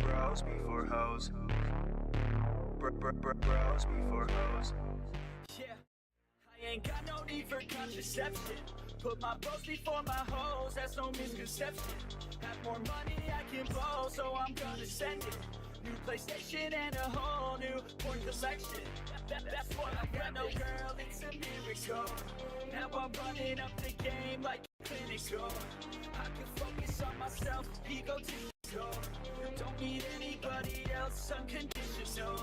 Bros before hoes. Bros before hoes. Yeah, I ain't got no need for contraception. Put my bros before my hoes, that's no misconception. Have more money I can blow, so I'm gonna send it. New PlayStation and a whole new porn collection. That's what I got, no girl, it's a miracle. Now I'm running up the game like clinical. I can focus on myself, ego to go. Don't need anybody else, unconditional.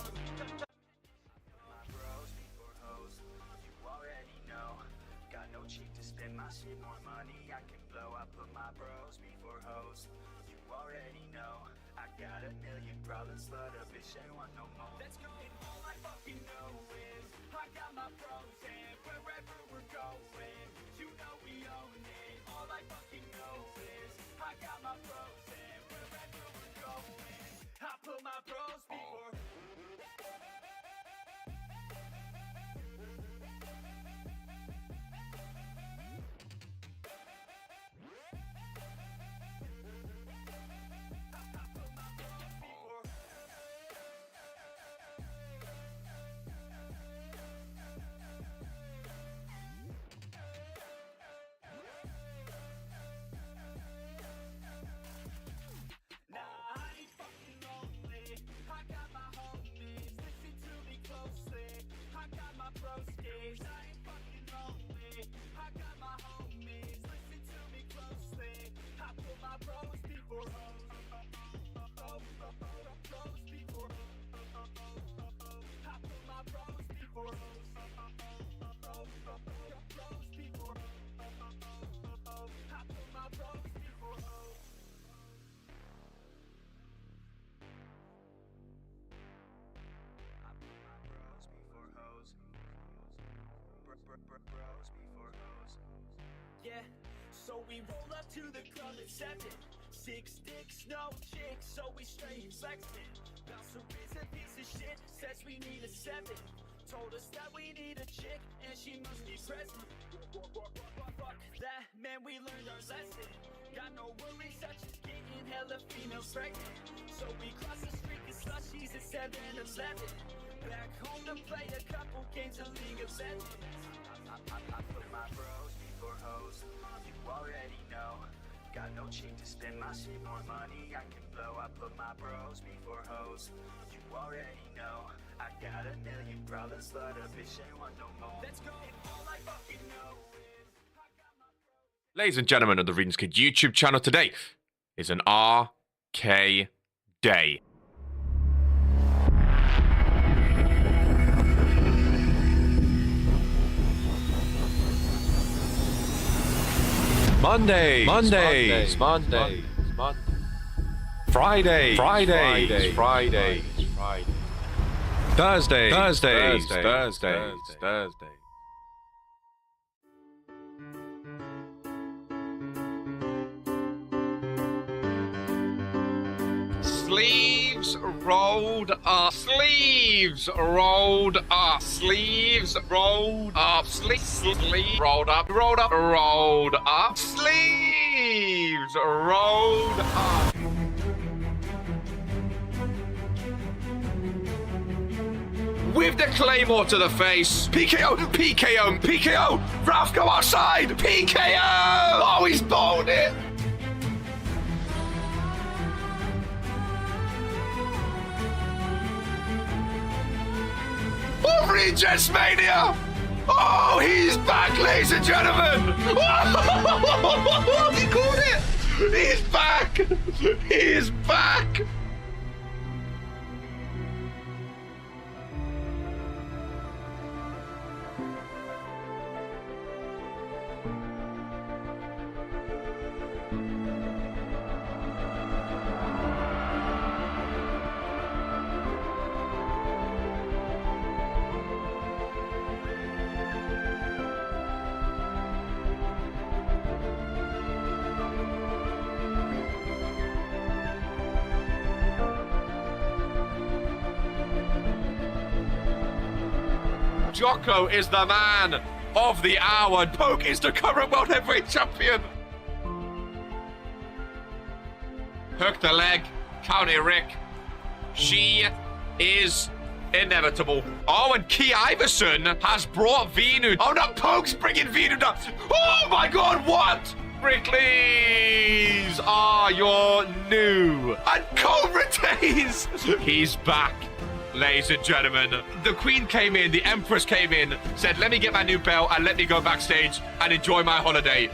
My bros before hoes, you already know. Got no cheek to spend my shit, more money I can blow. I put my bros before hoes, you already know. I got a million problems, but a bitch ain't want no more. Let's go, and all I fucking know is I got my bros and wherever we're going, you know we own it. All I fucking know is I got my bros and wherever we're going, I put my bros before. Bros before hoes. Yeah, so we roll up to the club at 7. 6 dicks, no chicks, so we straight flexing. Bouncer is a piece of shit, says we need a 7. Told us that we need a chick, and she must be present. Fuck that, man, we learned our lesson. Got no worries such as getting hella females pregnant. So we cross the street and slushies at 7-Eleven. Back home to play a couple games of League of Legends. I put my bros before hoes, you already know. Got no cheek to spend my shit, more money I can blow. I put my bros before hoes, you already know. I got a million problems, but a bitch ain't want no more. Let's go, and all I fucking know is I got my bros. Ladies and gentlemen of the Regents Kid YouTube channel, today is an RK day. Mondays, Fridays, Thursdays. Sleeves rolled up, sleeves rolled up, sleeves rolled up, sleeves rolled up, rolled up, sleeves rolled up. With the claymore to the face, PKO, Ralph, go outside, PKO! Oh, he's bowled it. Oh, Regents Mania! Oh, he's back, ladies and gentlemen! Oh, he caught it! He's back! He's back! Jocko is the man of the hour. Poke is the current world heavyweight champion. Hook the leg. County Rick She is inevitable. Oh, and Key Iverson has brought Venu. Oh, no, Poke's bringing Venu down. Oh, my God, what? Brickley's are your new. And Cobra Days. He's back, ladies and gentlemen. The Queen came in, the Empress came in, said, let me get my new belt and let me go backstage and enjoy my holiday.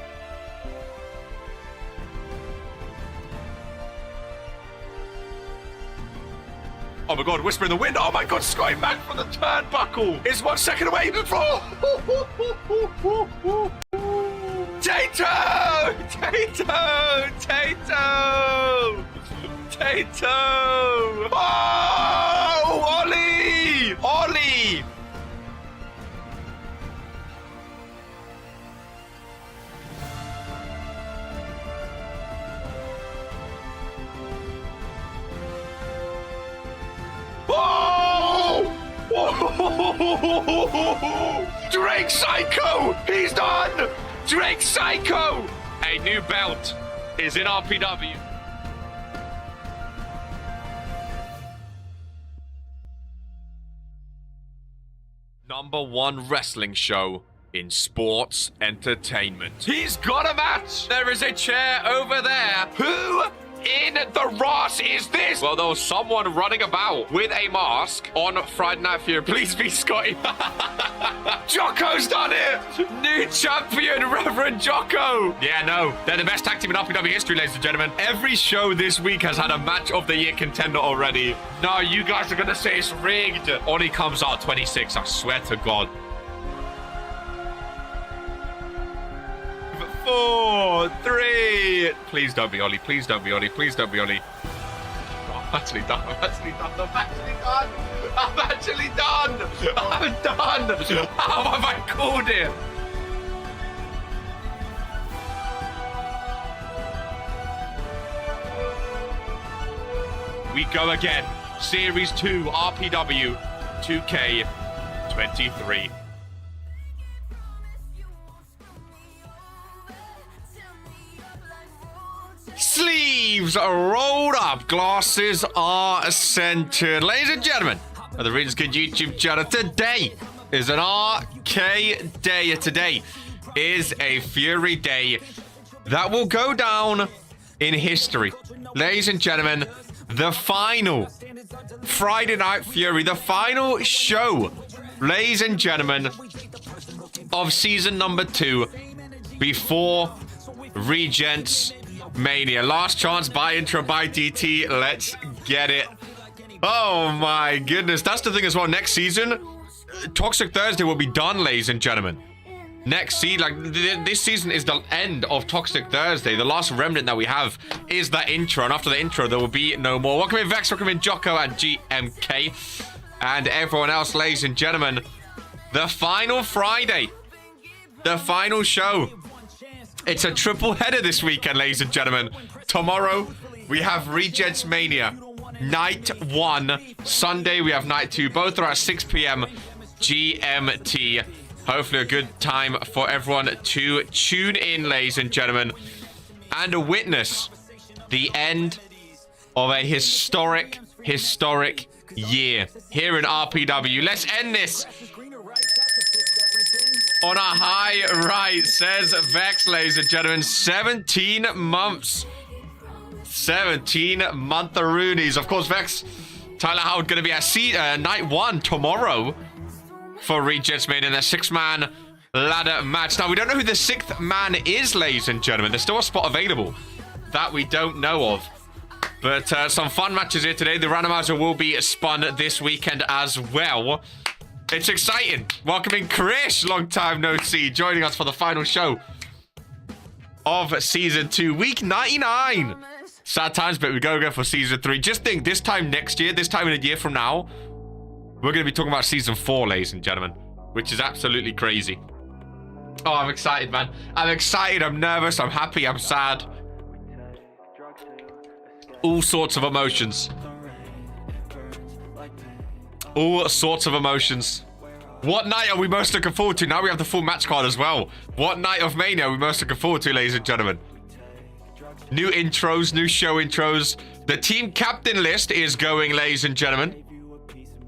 Oh my God, Whisper in the Wind. Oh my God, Scotty back from the turnbuckle. It's 1 second away. Tato! Tato! Tato! Tato! Oh! Ollie! Ollie! Oh! Drake Psycho! He's done! Drake Psycho! A new belt is in RPW. #1 wrestling show in sports entertainment. He's got a match! There is a chair over there. Who in the Ross is this? Well, there was someone running about with a mask on Friday Night Fear. Please be Scotty. Jocko's done it! New champion, Reverend Jocko! Yeah, no, they're the best tag team in RPW history, ladies and gentlemen. Every show this week has had a match of the year contender already. No, you guys are gonna say it's rigged. Ollie comes out 26, I swear to God. 4, 3. Please don't be Ollie. Please don't be Ollie. Please don't be Ollie. Oh, I'm actually done. I'm actually done. I'm actually done. I'm actually done. I'm done. How have I called it? We go again. Series 2 RPW 2K23. Sleeves are rolled up, glasses are centered. Ladies and gentlemen, of the Regents YouTube channel, today is an RK day. Today is a Fury day that will go down in history. Ladies and gentlemen, the final Friday Night Fury, the final show, ladies and gentlemen, of season number 2 before Regents Mania. Last chance by intro by DT. Let's get it. Oh my goodness. That's the thing as well. Next season, Toxic Thursday will be done, ladies and gentlemen. Next season, like this season is the end of Toxic Thursday. The last remnant that we have is that intro. And after the intro, there will be no more. Welcome in Vex, welcome in Jocko and GMK. And everyone else, ladies and gentlemen. The final Friday. The final show. It's a triple header this weekend, ladies and gentlemen. Tomorrow, we have Regents Mania. Night 1. Sunday, we have Night 2. Both are at 6 p.m. GMT. Hopefully a good time for everyone to tune in, ladies and gentlemen. And witness the end of a historic year here in RPW. Let's end this on a high right, says Vex, ladies and gentlemen. 17 months. 17 month-a-roonies. Of course, Vex, Tyler Howard going to be at night 1 tomorrow for Regents Mania in a 6-man ladder match. Now, we don't know who the 6th man is, ladies and gentlemen. There's still a spot available that we don't know of. But some fun matches here today. The randomizer will be spun this weekend as well. It's exciting. Welcoming Krish, long time no see, joining us for the final show of season 2, week 99. Sad times, but we go for season 3. Just think, this time next year, this time in a year from now, we're going to be talking about season 4, ladies and gentlemen, which is absolutely crazy. Oh, I'm excited, man. I'm excited. I'm nervous. I'm happy. I'm sad. All sorts of emotions. All sorts of emotions. What night are we most looking forward to? Now we have the full match card as well. What night of Mania are we most looking forward to, ladies and gentlemen? New intros, new show intros. The team captain list is going, ladies and gentlemen.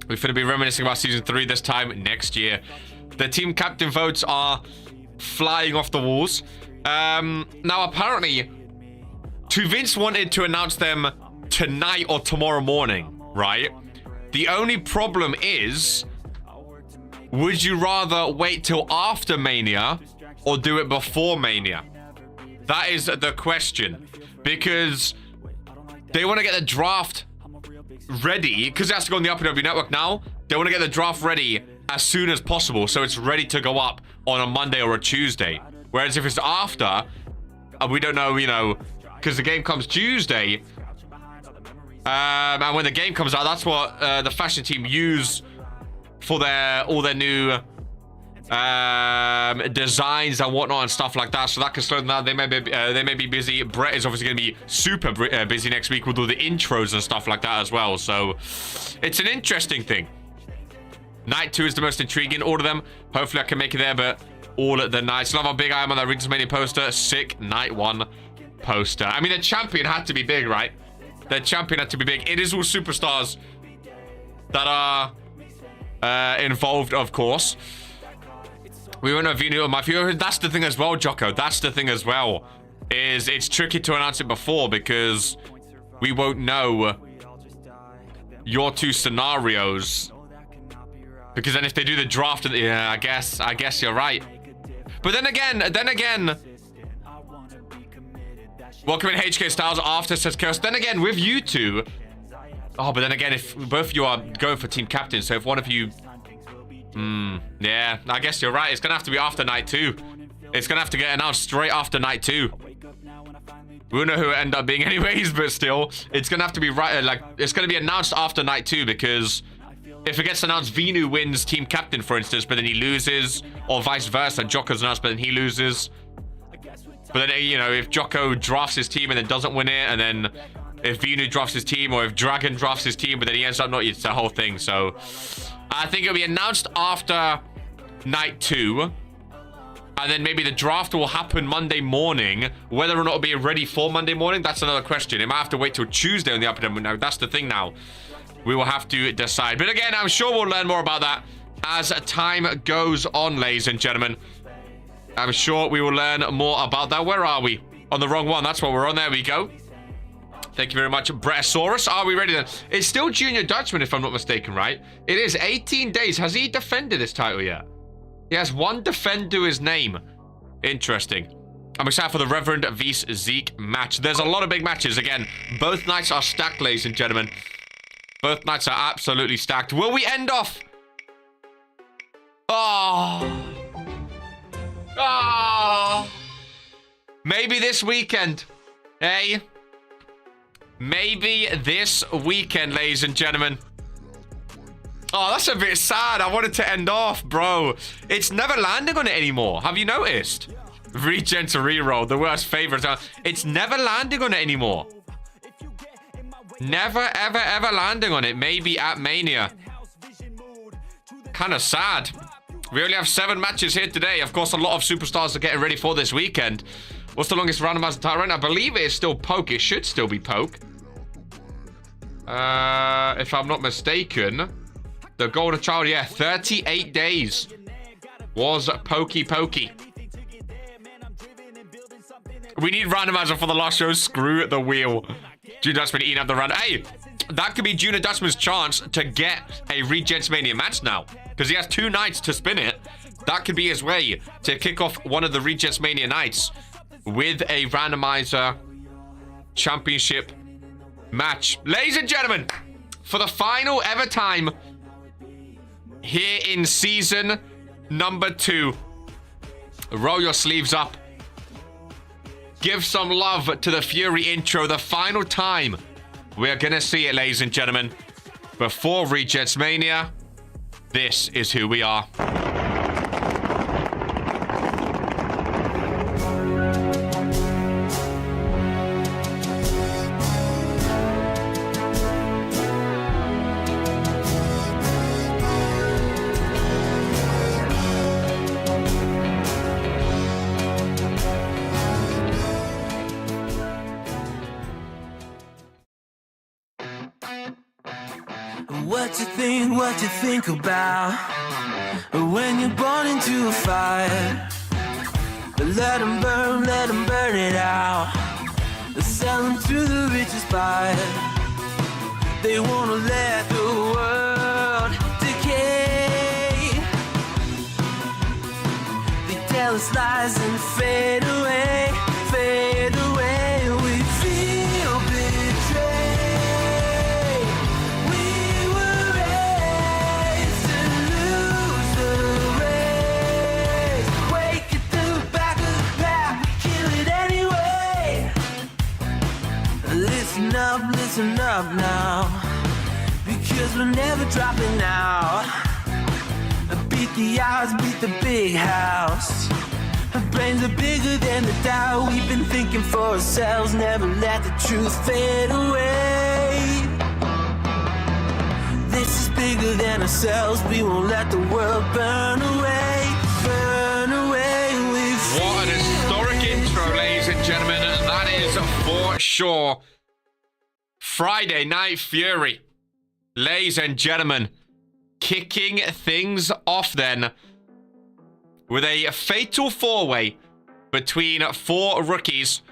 We're going to be reminiscing about Season 3 this time next year. The team captain votes are flying off the walls. Now, apparently, Vince wanted to announce them tonight or tomorrow morning, right? The only problem is, would you rather wait till after Mania or do it before Mania? That is the question. Because they want to get the draft ready, because it has to go on the RPW network now. They want to get the draft ready as soon as possible, so it's ready to go up on a Monday or a Tuesday. Whereas if it's after, we don't know, you know, because the game comes Tuesday. And when the game comes out, that's what the fashion team use for all their new designs and whatnot and stuff like that. So that can slow them down. They may be busy. Brett is obviously going to be super busy next week with all the intros and stuff like that as well. So it's an interesting thing. Night 2 is the most intriguing. All of them. Hopefully I can make it there, but all the nights. Love how big I am on that Regents Mania poster. Sick Night 1 poster. I mean, the champion had to be big, right? The champion had to be big. It is all superstars that are involved, of course. We won't know Vinu or Mafia. That's the thing as well, Jocko. That's the thing as well. Is it's tricky to announce it before because we won't know your two scenarios. Because then if they do the draft, yeah, I guess you're right. But then again, welcome in HK Styles after, says Chaos. Then again, with you two, oh, but then again, if both of you are going for team captain, so if one of you, yeah, I guess you're right. It's gonna have to be after night 2. It's gonna have to get announced straight after night 2. We don't know who it end up being anyways, but still, it's gonna have to be right. Like, it's gonna be announced after night 2 because if it gets announced, Vinu wins team captain, for instance, but then he loses, or vice versa. Jocko's announced, but then he loses. But then, you know, if Jocko drafts his team and then doesn't win it, and then if Vinu drafts his team, or if Dragon drafts his team, but then he ends up not, it's the whole thing. So I think it'll be announced after night 2. And then maybe the draft will happen Monday morning. Whether or not it'll be ready for Monday morning, that's another question. It might have to wait till Tuesday on the RPW. Now, that's the thing now. We will have to decide. But again, I'm sure we'll learn more about that as time goes on, ladies and gentlemen. I'm sure we will learn more about that. Where are we? On the wrong one. That's what we're on. There we go. Thank you very much, Bretosaurus. Are we ready then? It's still Junior Dutchman, if I'm not mistaken, right? It is 18 days. Has he defended this title yet? He has one defend to his name. Interesting. I'm excited for the Reverend vs Zeke match. There's a lot of big matches. Again, both nights are stacked, ladies and gentlemen. Both nights are absolutely stacked. Will we end off? Oh. Oh. Maybe this weekend. Hey. Maybe this weekend, ladies and gentlemen. Oh, that's a bit sad. I wanted to end off, bro. It's never landing on it anymore. Have you noticed? Regents reroll. The worst favorites. It's never landing on it anymore. Never, ever, ever landing on it. Maybe at Mania. Kind of sad. We only have 7 matches here today. Of course, a lot of superstars are getting ready for this weekend. What's the longest randomizer time right now? I believe it is still Poke. It should still be Poke. If I'm not mistaken. The Golden Child, yeah, 38 days was Pokey. We need randomizer for the last show. Screw the wheel. Junior Dutchman eating up the run. Hey, that could be Junior Dutchman's chance to get a Regents Mania match now. Because he has 2 nights to spin it. That could be his way to kick off one of the Regents Mania nights with a randomizer championship match. Ladies and gentlemen, for the final ever time here in season number 2, roll your sleeves up. Give some love to the Fury intro. The final time we're going to see it, ladies and gentlemen. Before Regents Mania, this is who we are. what you think about when you're born into a fire. Let them burn it out. Sell them to the richest buyer. They wanna let the world decay. They tell us lies and fade away, fade away. We feel betrayed. We were raised to lose the race. Wake at the back of the pack, we kill it anyway. Listen up now, because we're never dropping out. Beat the odds, beat the big house. Our brains are bigger than the doubt. We've been thinking for ourselves, never let the truth fade away. This is bigger than ourselves, we won't let the world burn away, burn away. What an historic intro, ladies and gentlemen. That is for sure. Friday Night Fury. Ladies and gentlemen, kicking things off then with a fatal four-way between four rookies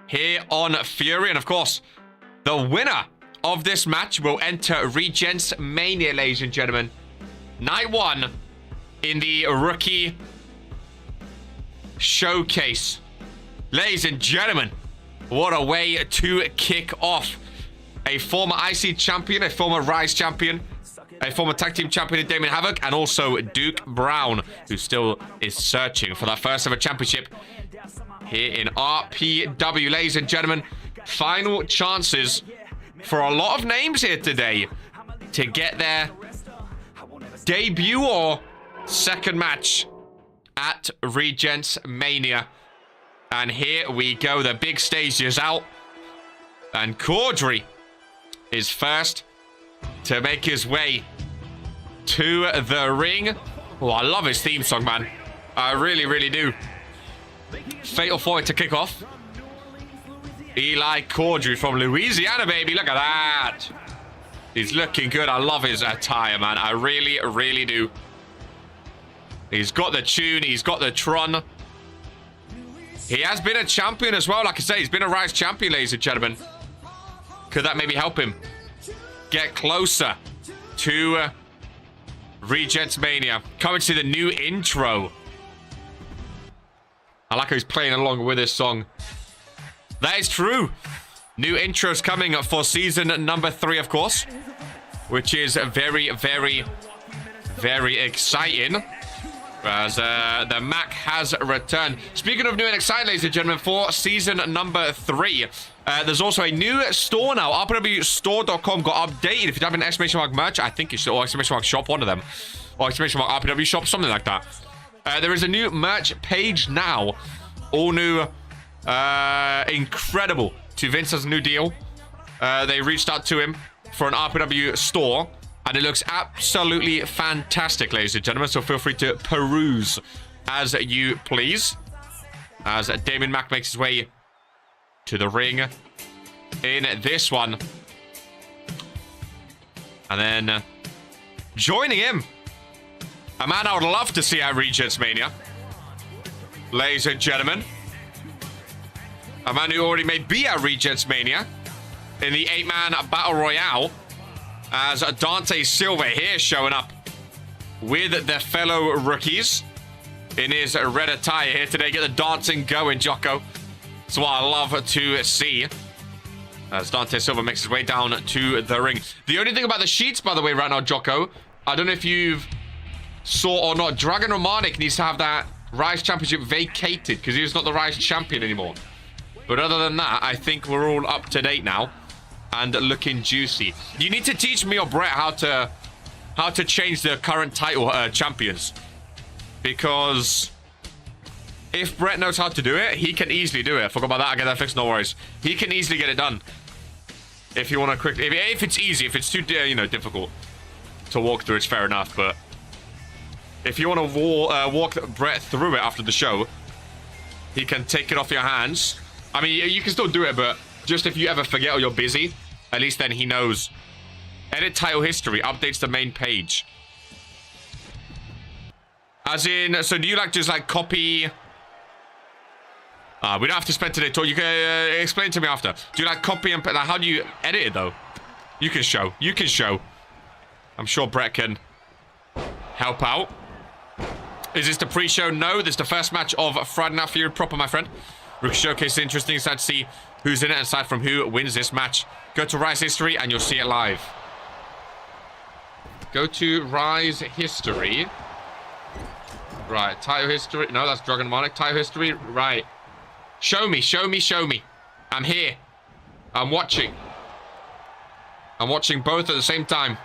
here on Fury. And of course, the winner of this match will enter Regents Mania, ladies and gentlemen. Night one in the rookie showcase. Ladies and gentlemen, what a way to kick off. A former IC champion, a former Rise champion, a former tag team champion in Damien Havoc, and also Duke Brown, who still is searching for that first ever championship here in RPW. Ladies and gentlemen, final chances for a lot of names here today to get their debut or second match at Regents Mania. And here we go. The big stage is out. And Caudry is first to make his way to the ring. Oh, I love his theme song, man. I really, really do. Fatal four-way to kick off. Eli Caudry from Louisiana, baby. Look at that. He's looking good. I love his attire, man. I really, really do. He's got the tune. He's got the Tron. He has been a champion as well. Like I say, he's been a Rise champion, ladies and gentlemen. Could that maybe help him get closer to Regents Mania? Coming to the new intro. I like how he's playing along with this song. That is true. New intros coming for season number 3, of course. Which is very, very, very exciting. As the Mac has returned. Speaking of new and exciting, ladies and gentlemen, for season number 3, there's also a new store now. RPWstore.com got updated. If you have an exclamation mark merch, I think you should, or exclamation mark shop, one of them. Or exclamation mark RPW shop, something like that. There is a new merch page now. All new. Incredible. To Vince's new deal. They reached out to him for an RPW store. And it looks absolutely fantastic, ladies and gentlemen. So feel free to peruse as you please. As Damien Mack makes his way to the ring in this one. And then joining him, a man I would love to see at Regents Mania. Ladies and gentlemen. A man who already made be at Regents Mania in the 8-man Battle Royale. As Dante Silva here showing up with the fellow rookies in his red attire here today. Get the dancing going, Jocko. That's what I love to see. As Dante Silva makes his way down to the ring. The only thing about the sheets, by the way, right now, Jocko, I don't know if you've saw or not, Dragon Romanik needs to have that Rise Championship vacated because he's not the Rise Champion anymore. But other than that, I think we're all up to date now. And looking juicy. You need to teach me or Brett how to change the current title champions. Because if Brett knows how to do it, he can easily do it. I forgot about that. I get that fixed. No worries. He can easily get it done. If you want to quickly, if it's easy, if it's too difficult to walk through, it's fair enough. But if you want to walk Brett through it after the show, he can take it off your hands. I mean, you can still do it, but just if you ever forget or you're busy, at least then he knows Edit title history. Updates the main page. As in, so do you like just like copy... we don't have to spend today talk. You can explain to me after. Do you like copy and... Like, how do you edit it though? You can show. You can show. I'm sure Brett can help out. Is this the pre-show? No, this is the first match of Friday Night Fury proper, my friend. Rookie Showcase, interesting. Sad to see who's in it, aside from who wins this match. Go to Rise History and you'll see it live. Go to Rise History. Right, title history. No, that's Dragon Monarch. Title history. Right. Show me, show me, show me. I'm here. I'm watching. I'm watching both at the same time.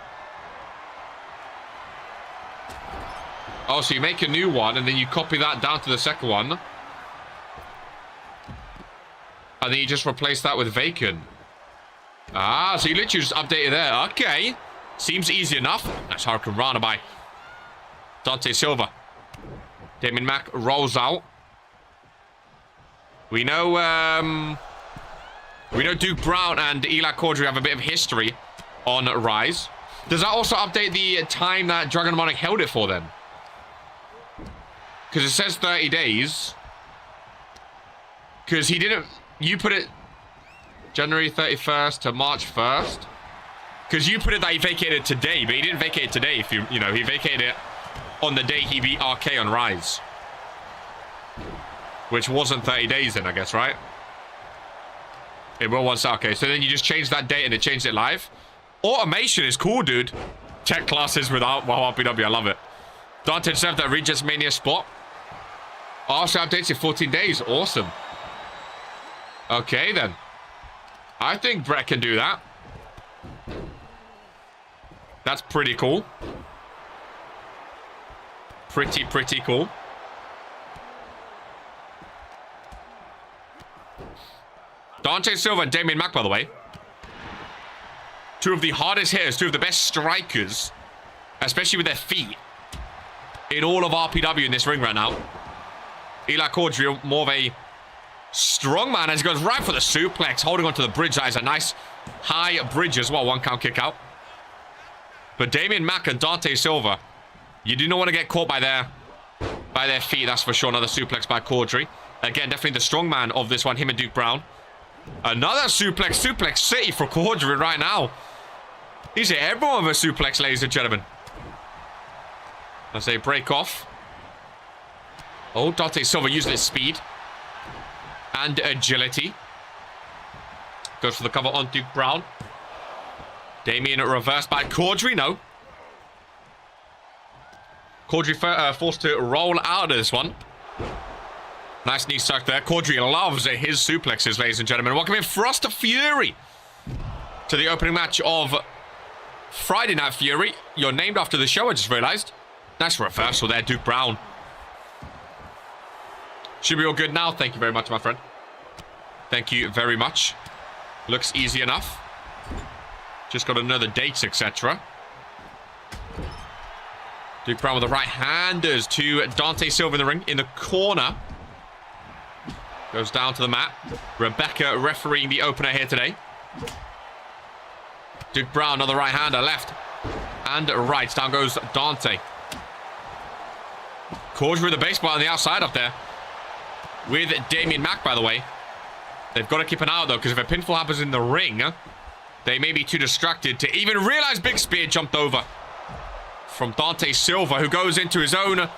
Oh, so you make a new one and then you copy that down to the second one. And then you just replace that with vacant. Ah, so you literally just update it there. Okay. Seems easy enough. Nice Hurricane Rana by Dante Silva. Damien Mack rolls out. We know Duke Brown and Eli Corddry have a bit of history on Rise. Does that also update the time that Dragon Monarch held it for then? Because it says 30 days. Because he didn't... You put it January 31st to March 1st. Because you put it that he vacated today, but he didn't vacate it today. If you know, he vacated it on the day he beat RK on Rise. Which wasn't 30 days then, I guess, right? It will once. Okay, so then you just change that date and it changed it live. Automation is cool, dude. Tech classes without RPW, I love it. Dante served that Regents Mania spot. Also updates in 14 days. Awesome. Okay, then. I think Brett can do that. That's pretty cool. Pretty cool. Dante Silva and Damien Mack, by the way. Two of the hardest hitters, two of the best strikers, especially with their feet, in all of RPW in this ring right now. Eli Corddry, more of a strong man as he goes right for the suplex, holding onto the bridge. That is a nice high bridge as well. 1 count kick out. But Damien Mack and Dante Silva, you do not want to get caught by their feet, that's for sure. Another suplex by Corddry. Again, definitely the strong man of this one, him and Duke Brown. Another suplex city for Corddry right now. He's hit everyone with a suplex, ladies and gentlemen. As they break off. Oh, Dante Silva using his speed and agility. Goes for the cover on Duke Brown. Damien reversed by Corddry. No. Corddry forced to roll out of this one. Nice knee suck there. Corddry loves his suplexes, ladies and gentlemen. Welcome in Frost Fury to the opening match of Friday Night Fury. You're named after the show, I just realized. Nice reversal there, Duke Brown. Should be all good now. Thank you very much, my friend. Thank you very much. Looks easy enough. Just got another dates, etc. Duke Brown with the right-handers to Dante Silva in the ring. In the corner. Goes down to the mat. Rebecca refereeing the opener here today. Duke Brown, another right-hander, left and right. Down goes Dante. Corddry with the baseball on the outside up there. With Damien Mack, by the way. They've got to keep an eye out, though, because if a pinfall happens in the ring, they may be too distracted to even realize Big Spear jumped over. From Dante Silva, who goes into his own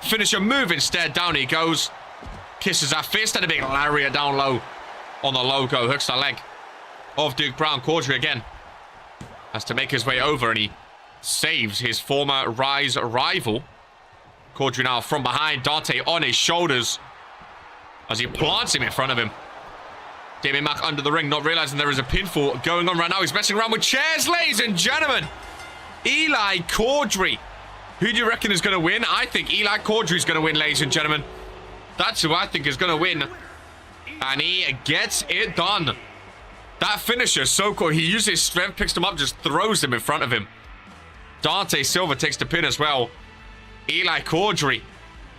finisher move instead. Down he goes. Kisses that fist and a big lariat down low on the logo. Hooks the leg of Duke Brown. Corddry again has to make his way over, and he saves his former Rise rival. Corddry now from behind. Dante on his shoulders as he plants him in front of him. Damien Mack under the ring, not realizing there is a pinfall going on right now. He's messing around with chairs, ladies and gentlemen. Eli Corddry. Who do you reckon is going to win? I think Eli Corddry is going to win, ladies and gentlemen. That's who I think is going to win. And he gets it done. That finisher is so cool. He uses his strength, picks him up, just throws him in front of him. Dante Silva takes the pin as well. Eli Corddry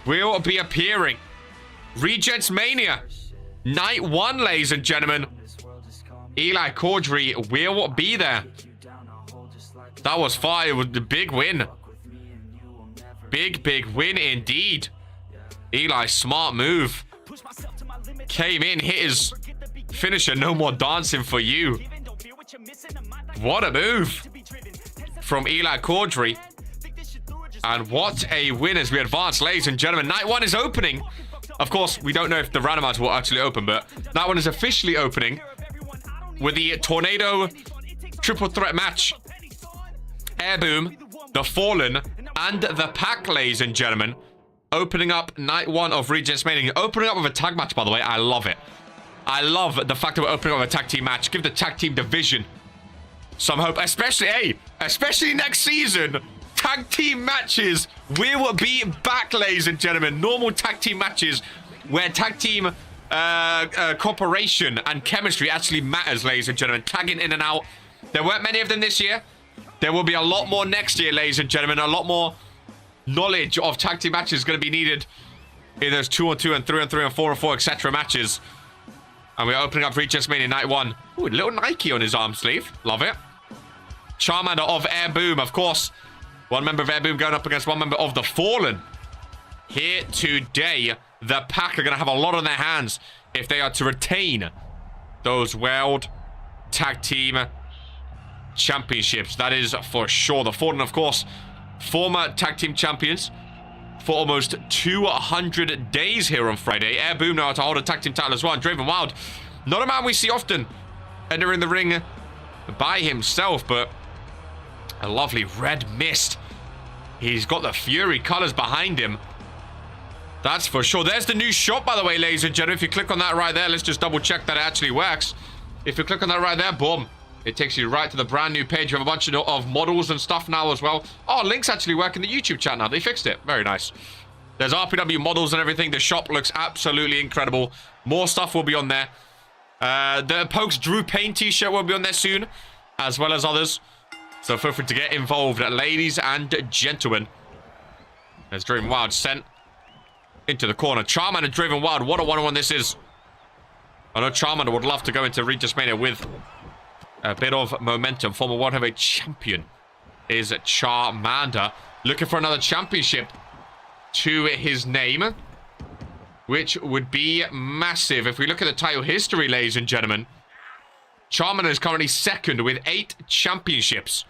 will be appearing. Regents Mania. Night 1, ladies and gentlemen. Eli Corddry will be there. That was fire. It was a big win. Big win indeed. Eli, smart move. Came in, hit his finisher. No more dancing for you. What a move from Eli Caudry. And what a win as we advance, ladies and gentlemen. Night 1 is opening. Of course, we don't know if the randomizer will actually open, but Night 1 is officially opening with the Tornado triple threat match. Air Boom, The Fallen, and The Pack, ladies and gentlemen. Opening up Night 1 of Regents Mania. Opening up with a tag match, by the way. I love it. I love the fact that we're opening up with a tag team match. Give the tag team division some hope. Especially next season. Tag team matches will be back, ladies and gentlemen. Normal tag team matches where tag team cooperation and chemistry actually matters, ladies and gentlemen. Tagging in and out. There weren't many of them this year. There will be a lot more next year, ladies and gentlemen. A lot more knowledge of tag team matches is going to be needed in those 2-on-2 and 3-on-3 and 4-on-4, etc. matches. And we're opening up Regents Mania Night 1. Ooh, a little Nike on his arm sleeve. Love it. Charmander of Air Boom, of course. One member of Air Boom going up against one member of The Fallen. Here today, the Pack are going to have a lot on their hands if they are to retain those World Tag Team Championships. That is for sure. The Fallen, of course, former Tag Team Champions for almost 200 days here on Friday. Air Boom now to hold a Tag Team title as well. And Draven Wild, not a man we see often entering the ring by himself, but a lovely red mist. He's got the Fury colors behind him. That's for sure. There's the new shop, by the way, ladies and gentlemen. If you click on that right there, let's just double check that it actually works. If you click on that right there, boom, it takes you right to the brand new page. We have a bunch of models and stuff now as well. Oh, links actually work in the YouTube chat now. They fixed it. Very nice. There's RPW models and everything. The shop looks absolutely incredible. More stuff will be on there. The Pokes Drew Payne t-shirt will be on there soon, as well as others. So feel free to get involved, ladies and gentlemen. There's Draven Wild sent into the corner. Charmander and Draven Wild. What a one-on-one this is. I know Charmander would love to go into Regents Mania with a bit of momentum. Former World Heavyweight Champion is Charmander. Looking for another championship to his name, which would be massive. If we look at the title history, ladies and gentlemen, Charmander is currently second with 8 championships.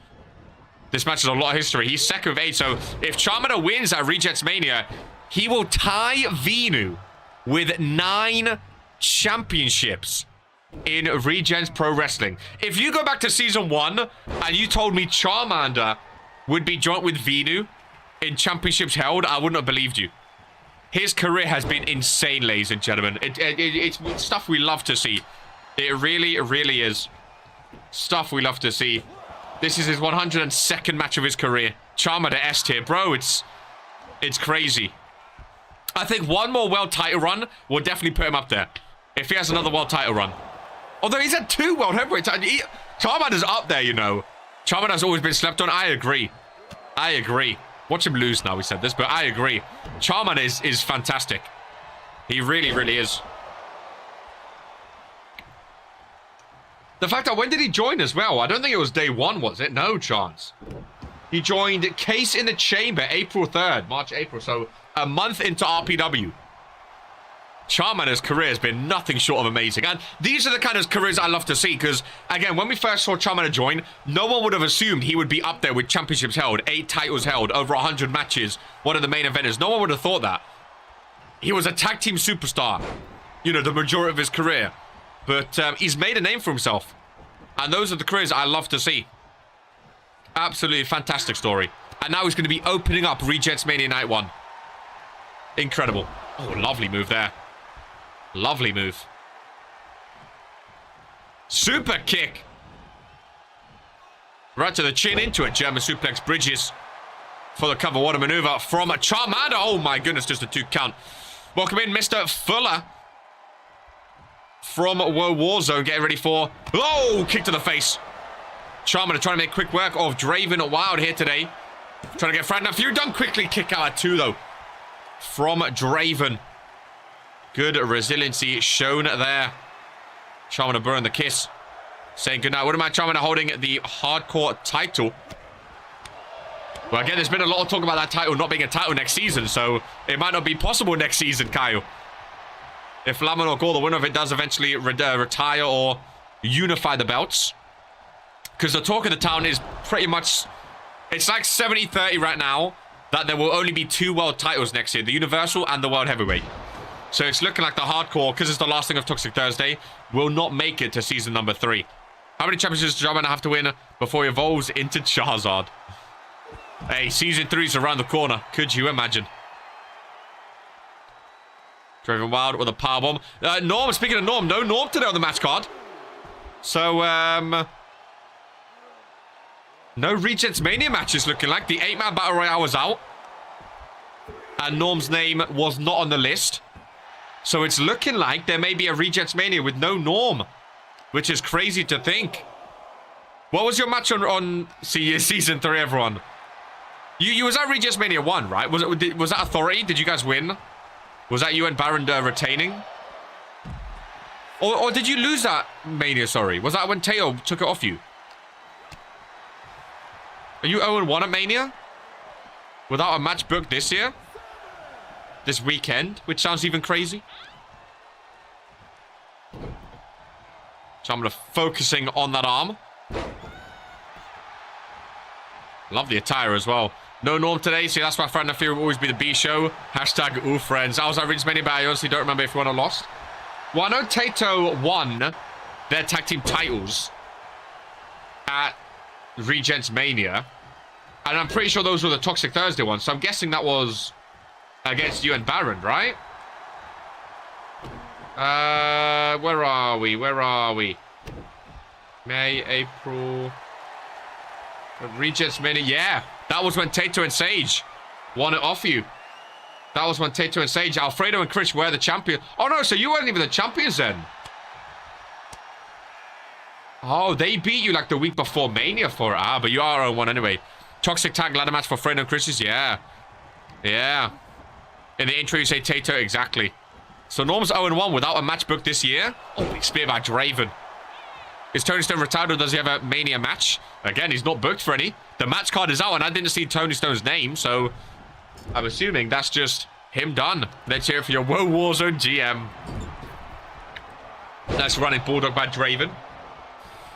This match is a lot of history. He's second with 8. So if Charmander wins at Regents Mania, he will tie Venu with 9 championships in Regents Pro Wrestling. If you go back to season 1 and you told me Charmander would be joint with Venu in championships held, I wouldn't have believed you. His career has been insane, ladies and gentlemen. It's stuff we love to see. It really is stuff we love to see. This is his 102nd match of his career. Charmander S tier. Bro, it's crazy. I think one more world title run will definitely put him up there. If he has another world title run. Although he's had 2 world heavyweights. Charmander's up there, you know. Charmander's always been slept on. I agree. Watch him lose now, we said this, but I agree. Charmander is fantastic. He really is. The fact that when did he join as well? I don't think it was day 1, was it? No chance. He joined Case in the Chamber April 3rd, March-April, so a month into RPW. Charmander's career has been nothing short of amazing. And these are the kind of careers I love to see because, again, when we first saw Charmander join, no one would have assumed he would be up there with championships held, 8 titles held, over 100 matches, one of the main eventers. No one would have thought that. He was a tag team superstar, you know, the majority of his career. But he's made a name for himself. And those are the careers I love to see. Absolutely fantastic story. And now he's going to be opening up Regents Mania Night 1. Incredible. Oh, lovely move there. Lovely move. Super kick. Right to the chin, into it. German suplex bridges for the cover. What a maneuver from Charmander. Oh my goodness, just a 2 count. Welcome in, Mr. Fuller. From World War Zone, getting ready for... Oh, kick to the face. Charmander trying to make quick work of Draven Wild here today. Trying to get frightened. Now, Fury done quickly kick out at 2, though. From Draven. Good resiliency shown there. Charmander burn the kiss. Saying goodnight. What am I, Charmander holding the hardcore title Well, again, there's been a lot of talk about that title not being a title next season, so it might not be possible next season, Kyle. If Laman or Okoro, the winner of it, does eventually retire or unify the belts. Because the talk of the town is pretty much... It's like 70-30 right now that there will only be 2 world titles next year. The Universal and the World Heavyweight. So it's looking like the Hardcore, because it's the last thing of Toxic Thursday, will not make it to season number 3. How many championships does Jarman have to win before he evolves into Charizard? Hey, season 3 is around the corner. Could you imagine? Driven Wild with a powerbomb. Norm, speaking of Norm, no Norm today on the match card. So, no Regents Mania matches looking like. The 8-man Battle Royale was out. And Norm's name was not on the list. So it's looking like there may be a Regents Mania with no Norm. Which is crazy to think. What was your match on season 3, everyone? You was at Regents Mania 1, right? Was that Authority? Did you guys win? Was that you and Baron retaining? Or did you lose that Mania, sorry? Was that when Teo took it off you? Are you 0-1 at Mania? Without a match booked this year? This weekend? Which sounds even crazy. So I'm focusing on that arm. Love the attire as well. No Norm today, so that's why Friday Night Fear will always be the B show. Hashtag ooh friends. I was at Regents Mania, but I honestly don't remember if we won or lost. Well, I know Tato won their tag team titles at Regents Mania. And I'm pretty sure those were the Toxic Thursday ones. So I'm guessing that was against you and Baron, right? Where are we? Where are we? May, April... Regents Mania, yeah. That was when Tato and Sage won it off you. That was when Tato and Sage, Alfredo and Chris were the champion. Oh no, so you weren't even the champions then. Oh, they beat you like the week before Mania for it. Ah, but you are on 1 anyway. Toxic tag ladder match for Fredo and Chris's, yeah. Yeah. In the intro you say Tato, exactly. So Norm's 0-1 without a match booked this year. Oh, big spear by Draven. Is Tony Stone retired or does he have a Mania match? Again, he's not booked for any. The match card is out and I didn't see Tony Stone's name, so I'm assuming that's just him done. Let's hear it for your World Warzone GM. That's running Bulldog by Draven.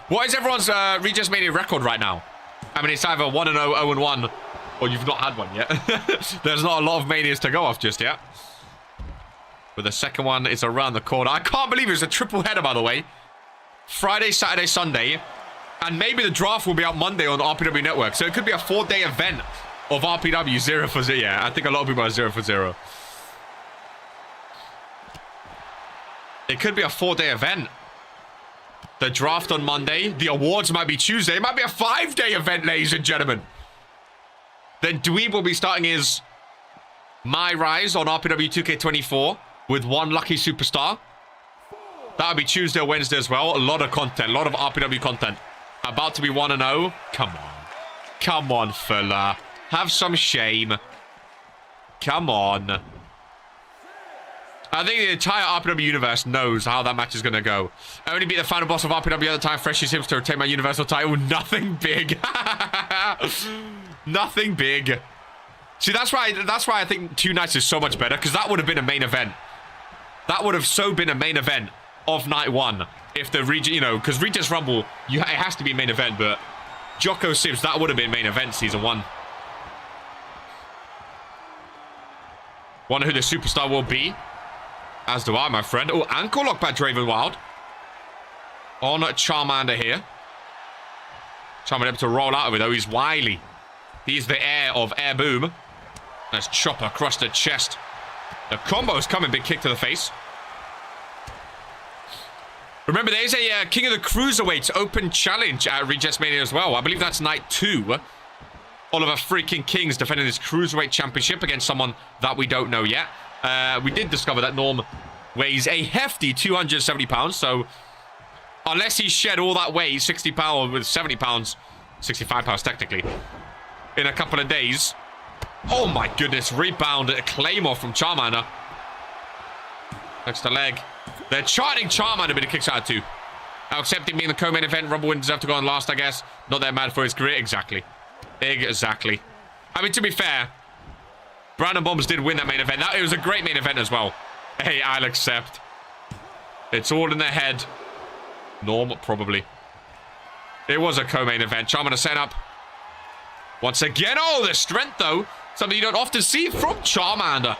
What is everyone's Regents Mania record right now? I mean, it's either 1-0, 0-1, or you've not had one yet. There's not a lot of Manias to go off just yet. But the second one is around the corner. I can't believe it's a triple header, by the way. Friday, Saturday, Sunday. And maybe the draft will be out Monday on RPW Network. So it could be a 4-day event of RPW 0 for 0. Yeah, I think a lot of people are 0 for 0. It could be a 4-day event. The draft on Monday. The awards might be Tuesday. It might be a 5-day event, ladies and gentlemen. Then Dweeb will be starting his My Rise on RPW 2K23 with one lucky superstar. That'll be Tuesday or Wednesday as well. A lot of content. A lot of RPW content. About to be 1-0. Come on. Come on, fella. Have some shame. Come on. I think the entire RPW universe knows how that match is going to go. I only beat the final boss of RPW at the time. Freshie Sims to retain my universal title. Nothing big. Nothing big. See, that's why I think 2 nights is so much better. Because that would have been a main event. That would have so been a main event of night 1. If the region, you know, because Regents Rumble, it has to be a main event. But Jocko Sims, that would have been main event season 1. Wonder who the superstar will be. As do I, my friend. Oh, ankle lock by Draven Wild. On Charmander here. Charmander able to roll out of it, though. He's wily. He's the heir of Air Boom. Nice chop across the chest. The combo's coming. Big kick to the face. Remember, there's a King of the Cruiserweights open challenge at Regents Mania as well. I believe that's night 2. Oliver freaking King's defending his Cruiserweight Championship against someone that we don't know yet. We did discover that Norm weighs a hefty 270 pounds. So, unless he shed all that weight, 60 pounds with 70 pounds, 65 pounds technically, in a couple of days. Oh my goodness, rebound, a Claymore from Charmander. Next to leg. They're charting Charmander, but he kicks out 2. I'll accept him being the co-main event. Rumble wouldn't deserve to go on last, I guess. Not that mad for his career. Exactly. Exactly. I mean, to be fair, Brandon Bombs did win that main event. It was a great main event as well. Hey, I'll accept. It's all in the head. Norm, probably. It was a co-main event. Charmander set up. Once again. Oh, the strength, though. Something you don't often see from Charmander.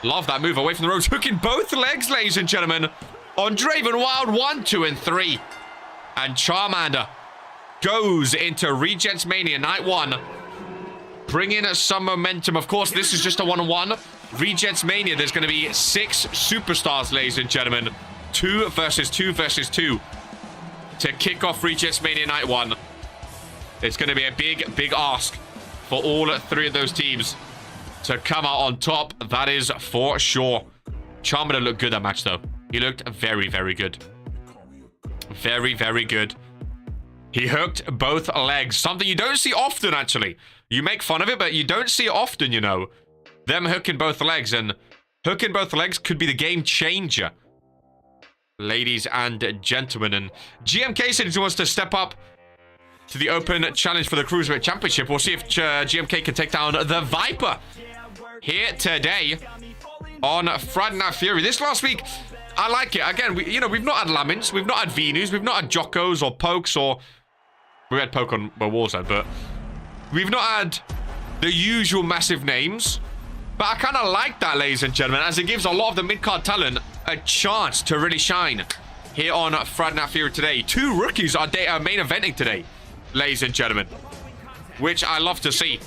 Love that move away from the ropes. Hooking both legs, ladies and gentlemen. On Draven Wild 1, 2, and 3. And Charmander goes into Regents Mania Night 1. Bringing some momentum. Of course, this is just a one-on-one. Regents Mania, there's going to be 6 superstars, ladies and gentlemen. 2 versus 2 versus 2. To kick off Regents Mania Night 1. It's going to be a big, big ask for all 3 of those teams to come out on top. That is for sure. Charmander looked good that match, though. He looked very, very good. Very, very good. He hooked both legs. Something you don't see often, actually. You make fun of it, but you don't see it often, you know. Them hooking both legs. And hooking both legs could be the game changer. Ladies and gentlemen. And GMK said he wants to step up to the open challenge for the Cruiserweight Championship. We'll see if GMK can take down the Viper here today on Friday Night Fury. This last week, I like it. Again, we've not had Lamins, we've not had Venus, we've not had Jocos or Pokes, or we had Poke on Warzone, but we've not had the usual massive names. But I kind of like that, ladies and gentlemen, as it gives a lot of the mid-card talent a chance to really shine here on Friday Night Fury today. 2 rookies are main eventing today, ladies and gentlemen, which I love to see.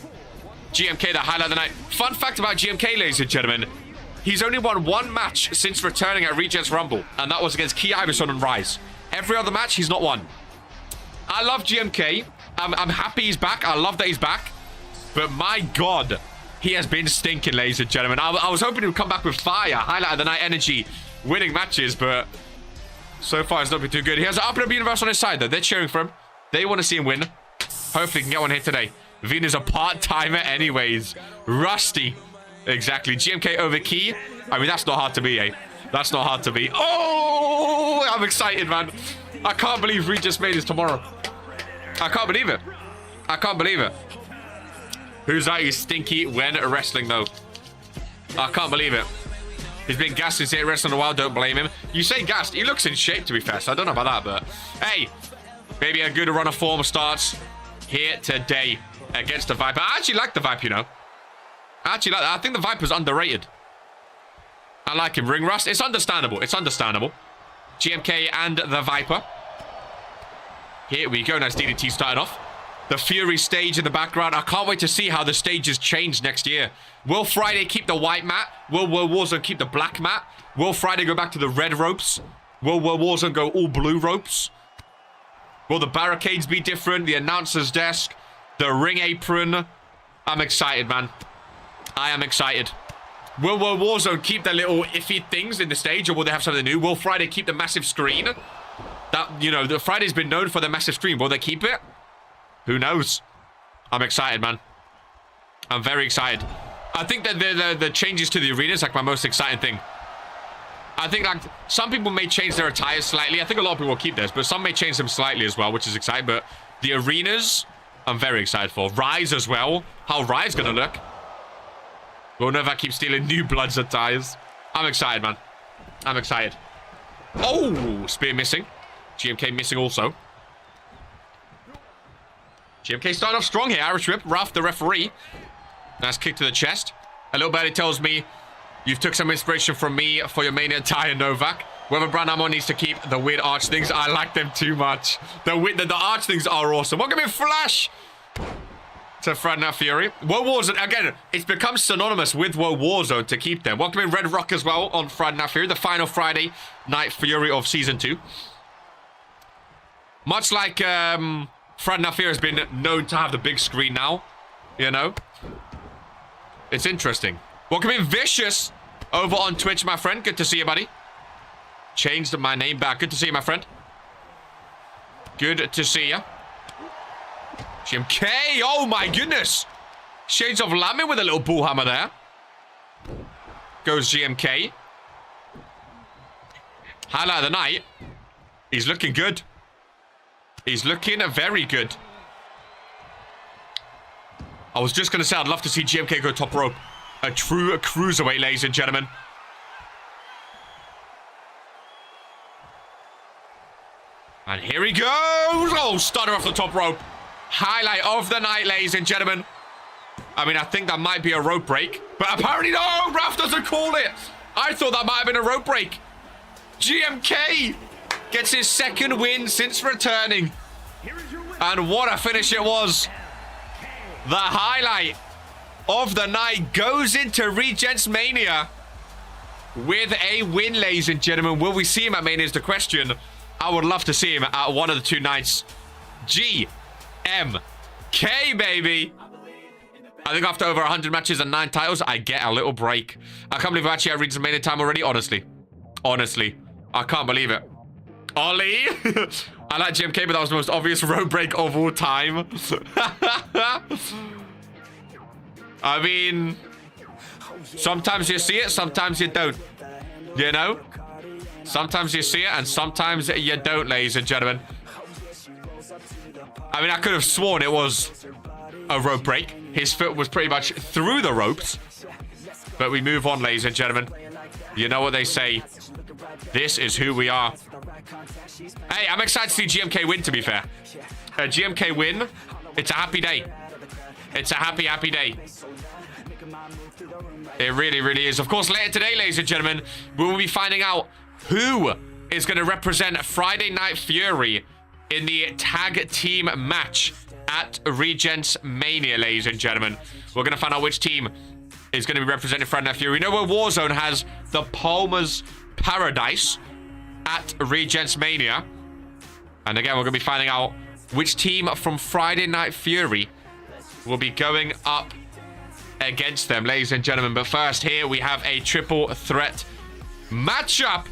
GMK, the highlight of the night. Fun fact about GMK, ladies and gentlemen, he's only won 1 match since returning at Regents Rumble, and that was against Key Iverson and Rise. Every other match, he's not won. I love GMK. I'm happy he's back. I love that he's back. But my God, he has been stinking, ladies and gentlemen. I was hoping he would come back with fire, highlight of the night energy, winning matches, but so far it's not been too good. He has an RPW Universe on his side, though. They're cheering for him. They want to see him win. Hopefully he can get one here today. Venus a part-timer anyways. Rusty. Exactly. GMK over Key. I mean, that's not hard to be, eh? That's not hard to be. Oh, I'm excited, man. I can't believe Regis made this tomorrow. I can't believe it. I can't believe it. Who's that? He's stinky when wrestling, though. I can't believe it. He's been gassed since he ain't wrestling a while. Don't blame him. You say gassed. He looks in shape, to be fair. So I don't know about that, but hey, maybe a good run of form starts here today against the Viper. I actually like the Viper, you know. I think the Viper's underrated. I like him. Ring rust. It's understandable. It's understandable. GMK and the Viper. Here we go. Nice DDT starting off. The Fury stage in the background. I can't wait to see how the stages change next year. Will Friday keep the white mat? Will Warzone keep the black mat? Will Friday go back to the red ropes? Will Warzone go all blue ropes? Will the barricades be different? The announcer's desk? The ring apron? I'm excited, man. I am excited. Will Warzone keep their little iffy things in the stage, or will they have something new? Will Friday keep the massive screen? That, you know, the Friday's been known for the massive screen. Will they keep it? Who knows? I'm excited, man. I'm very excited. I think that the changes to the arena is like my most exciting thing. I think like some people may change their attires slightly. I think a lot of people will keep theirs, but some may change them slightly as well, which is exciting. But the arenas, I'm very excited for. Rise as well. How Rise gonna look? We'll know if I keep stealing New Blood's attires. I'm excited, man. I'm excited. Oh, spear missing. GMK missing also. GMK starting off strong here. Irish whip. Ralph, the referee. Nice kick to the chest. A little birdie tells me you've took some inspiration from me for your main attire, Novak. Whether Brand Ammo needs to keep the weird arch things. I like them too much. The arch things are awesome. Welcome in Flash to Friday Night Fury. Woe Warzone, again, it's become synonymous with Woe Warzone to keep them. Welcome in Red Rock as well on Friday Night Fury, the final Friday Night Fury of Season 2. Much like Friday Night Fury has been known to have the big screen now, you know. It's interesting. Welcome in Vicious over on Twitch, my friend. Good to see you, buddy. Changed my name back. Good to see you, my friend. Good to see you. GMK, oh my goodness. Shades of Lamin with a little bull hammer there. Goes GMK. Highlight of the night. He's looking good. He's looking very good. I was just going to say, I'd love to see GMK go top rope. A true cruiserweight, ladies and gentlemen. And here he goes. Oh, stunner off the top rope. Highlight of the night, ladies and gentlemen. I mean, I think that might be a rope break. But apparently, no, Raf doesn't call it. I thought that might have been a rope break. GMK gets his second win since returning. And what a finish it was. The highlight of the night goes into Regents Mania with a win, ladies and gentlemen. Will we see him at Mania is the question. I would love to see him at one of the 2 nights. GMK, baby. I think after over 100 matches and 9 titles, I get a little break. I can't believe we're actually at Regents Mania time already, honestly. Honestly, I can't believe it. Ollie. I like GMK, but that was the most obvious road break of all time. I mean, sometimes you see it, sometimes you don't. You know? Sometimes you see it, and sometimes you don't, ladies and gentlemen. I mean, I could have sworn it was a rope break. His foot was pretty much through the ropes. But we move on, ladies and gentlemen. You know what they say. This is who we are. Hey, I'm excited to see GMK win, to be fair. A GMK win, it's a happy day. It's a happy, happy day. It really, really is. Of course, later today, ladies and gentlemen, we will be finding out who is going to represent Friday Night Fury in the tag team match at Regents Mania, ladies and gentlemen. We're going to find out which team is going to be representing Friday Night Fury. We know where Warzone has the Palmer's Paradise at Regents Mania. And again, we're going to be finding out which team from Friday Night Fury will be going up against them, ladies and gentlemen. But first, here we have a triple threat matchup.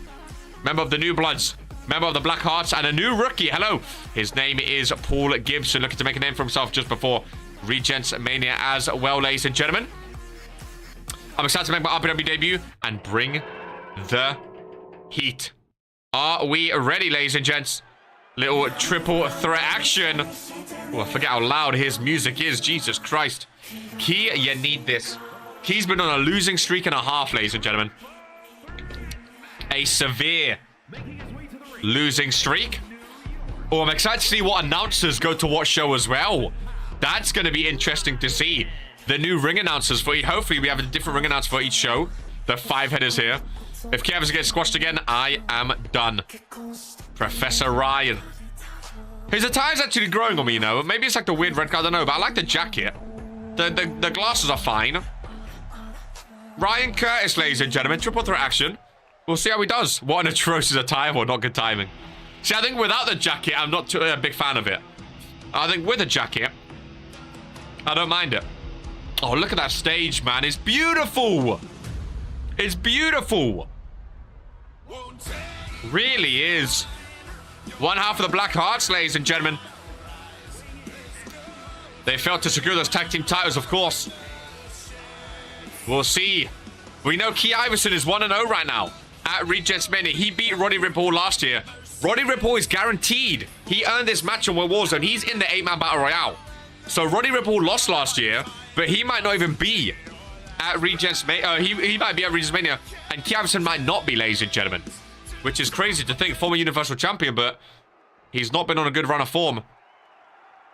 Member of the New Bloods, member of the Black Hearts, and a new rookie. Hello. His name is Paul Gibson, looking to make a name for himself just before Regents Mania as well, ladies and gentlemen. I'm excited to make my RPW debut and bring the heat. Are we ready, ladies and gents? Little triple threat action. Oh, I forget how loud his music is. Jesus Christ. Key, you need this. Key's been on a losing streak and a half, ladies and gentlemen. A severe losing streak. Oh, I'm excited to see what announcers go to what show as well. That's going to be interesting to see. The new ring announcers for hopefully we have a different ring announcer for each show. The 5 headers here. If Kevin gets squashed again, I am done. Professor Ryan. His attire's actually growing on me, you know. Maybe it's like the weird red card, I don't know, but I like the jacket. The glasses are fine. Ryan Curtis, ladies and gentlemen. Triple threat action. We'll see how he does. What an atrocious attire or not good timing. See, I think without the jacket, I'm not a big fan of it. I think with a jacket, I don't mind it. Oh, look at that stage, man. It's beautiful. It's beautiful. Really is. One half of the Black Hearts, ladies and gentlemen. They failed to secure those tag team titles, of course. We'll see. We know Key Iverson is 1-0 right now at Regents Mania. He beat Roddy Ripple last year. Roddy Ripple is guaranteed. He earned this match on World Warzone. He's in the 8-man Battle Royale. So Roddy Ripple lost last year, but he might not even be at Regents Mania. He might be at Regents Mania, and Key Iverson might not be, ladies and gentlemen. Which is crazy to think. Former Universal Champion, but he's not been on a good run of form.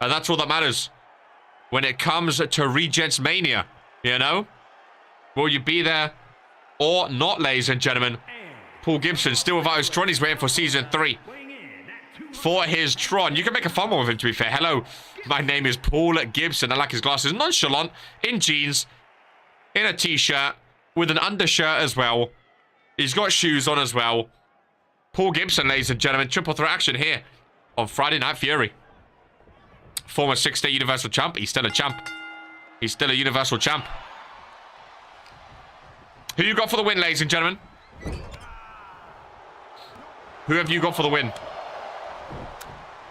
And that's all that matters when it comes to Regents Mania, you know? Will you be there or not, ladies and gentlemen? Paul Gibson still without his Tron. He's waiting for Season 3 for his Tron. You can make a fun one with him, to be fair. Hello, my name is Paul Gibson. I like his glasses. Nonchalant, in jeans, in a t-shirt, with an undershirt as well. He's got shoes on as well. Paul Gibson, ladies and gentlemen. Triple threat action here on Friday Night Fury. Former 6-day Universal Champ. He's still a champ. He's still a Universal Champ. Who you got for the win, ladies and gentlemen? Who have you got for the win?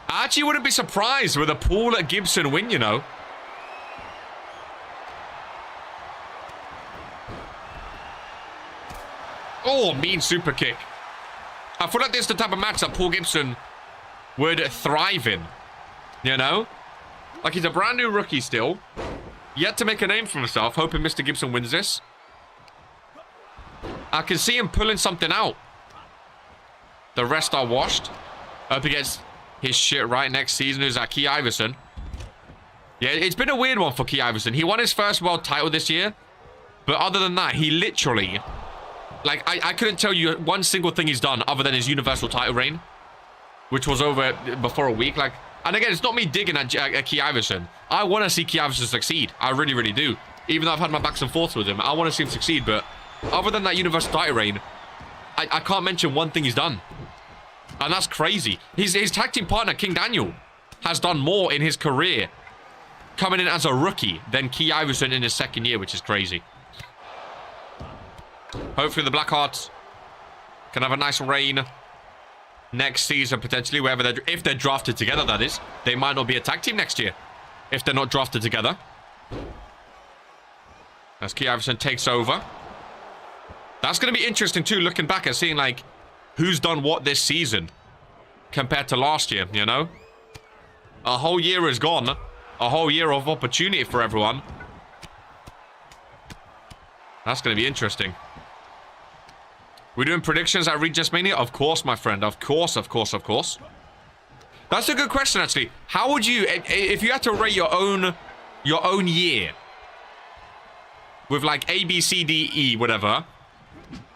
I actually wouldn't be surprised with a Paul Gibson win, you know. Oh, mean super kick. I feel like this is the type of match that Paul Gibson would thrive in. You know? Like, he's a brand new rookie still. Yet to make a name for himself. Hoping Mr. Gibson wins this. I can see him pulling something out. The rest are washed. Up against his shit right next season. Who's that? Key Iverson. Yeah, it's been a weird one for Key Iverson. He won his first world title this year. But other than that, he literally... Like, I couldn't tell you one single thing he's done other than his Universal title reign. Which was over before a week. Like, and again, it's not me digging at Key Iverson. I want to see Key Iverson succeed. I really, really do. Even though I've had my backs and forths with him. I want to see him succeed. But other than that Universal title reign, I can't mention one thing he's done. And that's crazy. His tag team partner, King Daniel, has done more in his career coming in as a rookie than Key Iverson in his second year, which is crazy. Hopefully the Blackhearts can have a nice reign next season, potentially, wherever if they're drafted together, that is. They might not be a tag team next year if they're not drafted together. As Key Iverson takes over. That's going to be interesting, too, looking back and seeing, like, who's done what this season compared to last year, you know? A whole year is gone. A whole year of opportunity for everyone. That's going to be interesting. We're doing predictions at Regents Mania? Of course, my friend. Of course, of course, of course. That's a good question, actually. How would you, if you had to rate your own year with like A, B, C, D, E, whatever,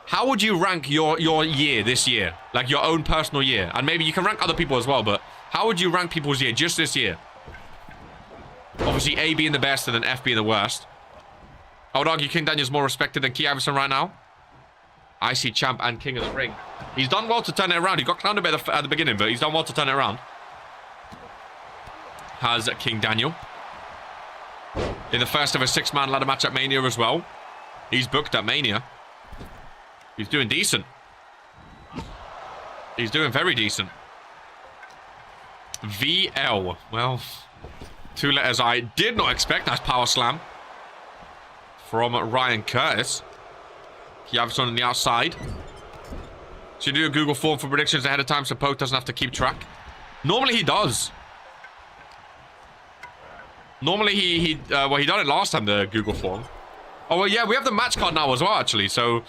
how would you rank your year this year? Like your own personal year? And maybe you can rank other people as well, but how would you rank people's year just this year? Obviously, A being the best and then F being the worst. I would argue King Daniel's more respected than Key Iverson right now. IC champ and king of the ring. He's done well to turn it around. He got clowned a bit at the beginning, but he's done well to turn it around. Has King Daniel. In the first of a 6-man ladder match at Mania as well. He's booked at Mania. He's doing decent. He's doing very decent. VL. Well, 2 letters I did not expect. Nice power slam from Ryan Curtis. Key Iverson on the outside. Should do a Google form for predictions ahead of time so Poke doesn't have to keep track. Normally he does. Normally he done it last time, the Google form. Oh, well, yeah, we have the match card now as well, actually, so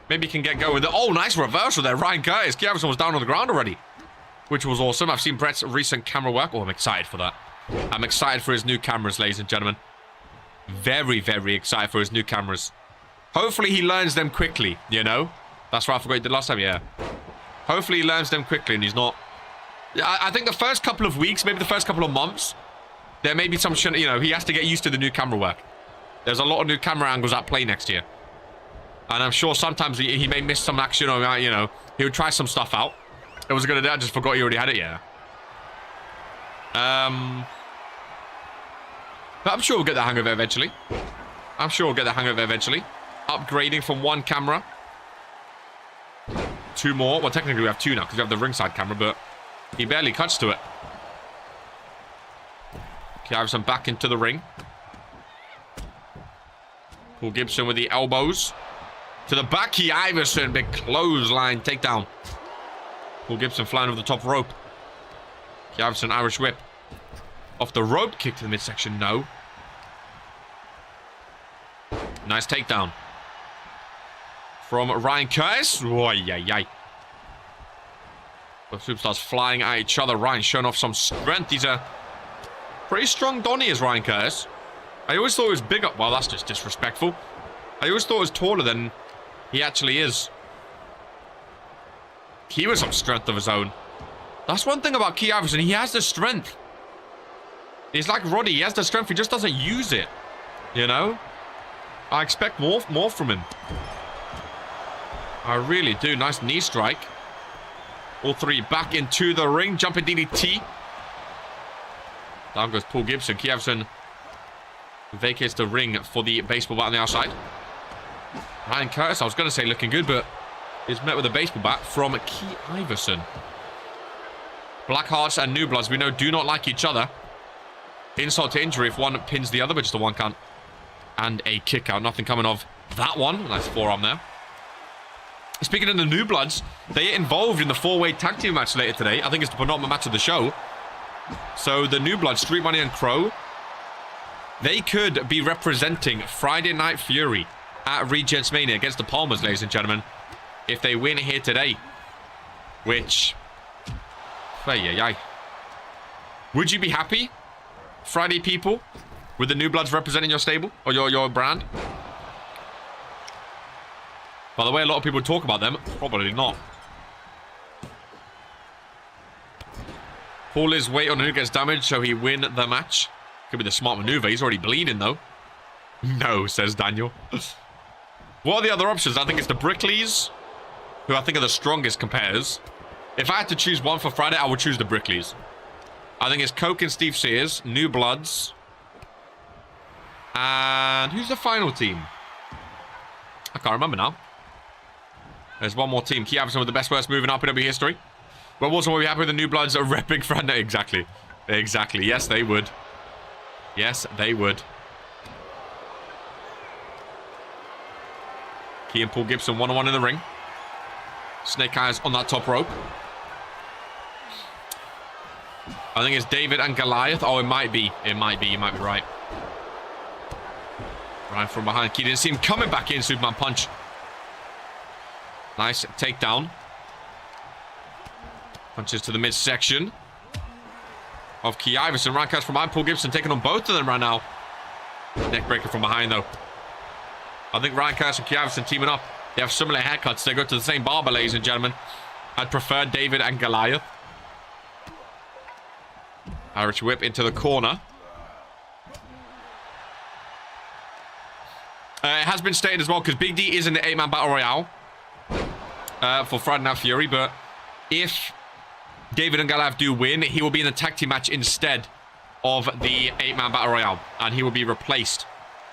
maybe he can get going with it. Oh, nice reversal there, Ryan Curtis. Key Iverson was down on the ground already, which was awesome. I've seen Brett's recent camera work. Oh, I'm excited for that. I'm excited for his new cameras, ladies and gentlemen. Very, very excited for his new cameras. Hopefully he learns them quickly, you know? That's what I forgot he did last time, yeah. Hopefully he learns them quickly and he's not... I think the first couple of weeks, maybe the first couple of months, there may be some, you know, he has to get used to the new camera work. There's a lot of new camera angles at play next year. And I'm sure sometimes he may miss some action or, you know, he would try some stuff out. It was a good idea, I just forgot he already had it, yeah. But I'm sure we'll get the hang of it eventually. I'm sure we'll get the hang of it eventually. Upgrading from 1 camera. 2 more. Well, technically we have 2 now because we have the ringside camera, but he barely cuts to it. Key Iverson back into the ring. Paul Gibson with the elbows. To the back, Key Iverson. Big clothesline takedown. Paul Gibson flying over the top rope. Key Iverson, Irish whip. Off the rope, kick to the midsection. No. Nice takedown. From Ryan Curtis. Oh, yeah. Both superstars flying at each other. Ryan showing off some strength. He's a pretty strong Donnie, is Ryan Curtis. I always thought he was bigger. Well, that's just disrespectful. I always thought he was taller than he actually is. He was some strength of his own. That's one thing about Key Iverson. He has the strength. He's like Roddy. He has the strength. He just doesn't use it. You know? I expect more from him. I really do. Nice knee strike. All 3 back into the ring. Jumping DDT. Down goes Paul Gibson. Key Iverson vacates the ring for the baseball bat on the outside. Ryan Curtis, I was going to say looking good, but is met with a baseball bat from Key Iverson. Blackhearts and New Bloods, we know, do not like each other. Insult to injury if one pins the other, but just a 1 count. And a kick out. Nothing coming of that one. Nice forearm there. Speaking of the New Bloods, they are involved in the 4-way tag team match later today. I think it's the penultimate match of the show. So the New Bloods, Street Money and Crow, They could be representing Friday Night Fury at Regents Mania against the Palmers, ladies and gentlemen, if they win here today. Which... Would you be happy, Friday people, with the New Bloods representing your stable or your brand? By the way, a lot of people talk about them. Probably not. Pull his weight on who gets damaged so he win the match. Could be the smart maneuver. He's already bleeding, though. No, says Daniel. What are the other options? I think it's the Brickleys, who I think are the strongest competitors. If I had to choose one for Friday, I would choose the Brickleys. I think it's Coke and Steve Sears, New Bloods. And who's the final team? I can't remember now. There's one more team. Key Iverson with the best worst move in RPW history. But wasn't we happy with the New Bloods repping Friday? Exactly. Exactly. Yes, they would. Yes, they would. Key and Paul Gibson one-on-one in the ring. Snake Eyes on that top rope. I think it's David and Goliath. Oh, it might be. It might be. You might be right. Right from behind. Key didn't see him coming back in. Superman punch. Nice takedown. Punches to the midsection of Key Iverson. Roundcast from behind. Paul Gibson taking on both of them right now. Neckbreaker from behind, though. I think Roundcast and Key Iverson teaming up. They have similar haircuts. They go to the same barber, ladies and gentlemen. I'd prefer David and Goliath. Irish whip into the corner. It has been stated as well, because Big D is in the 8-man Battle Royale for Friday Night Fury, but if David and Goliath do win, he will be in the tag team match instead of the 8-man Battle Royale, and he will be replaced,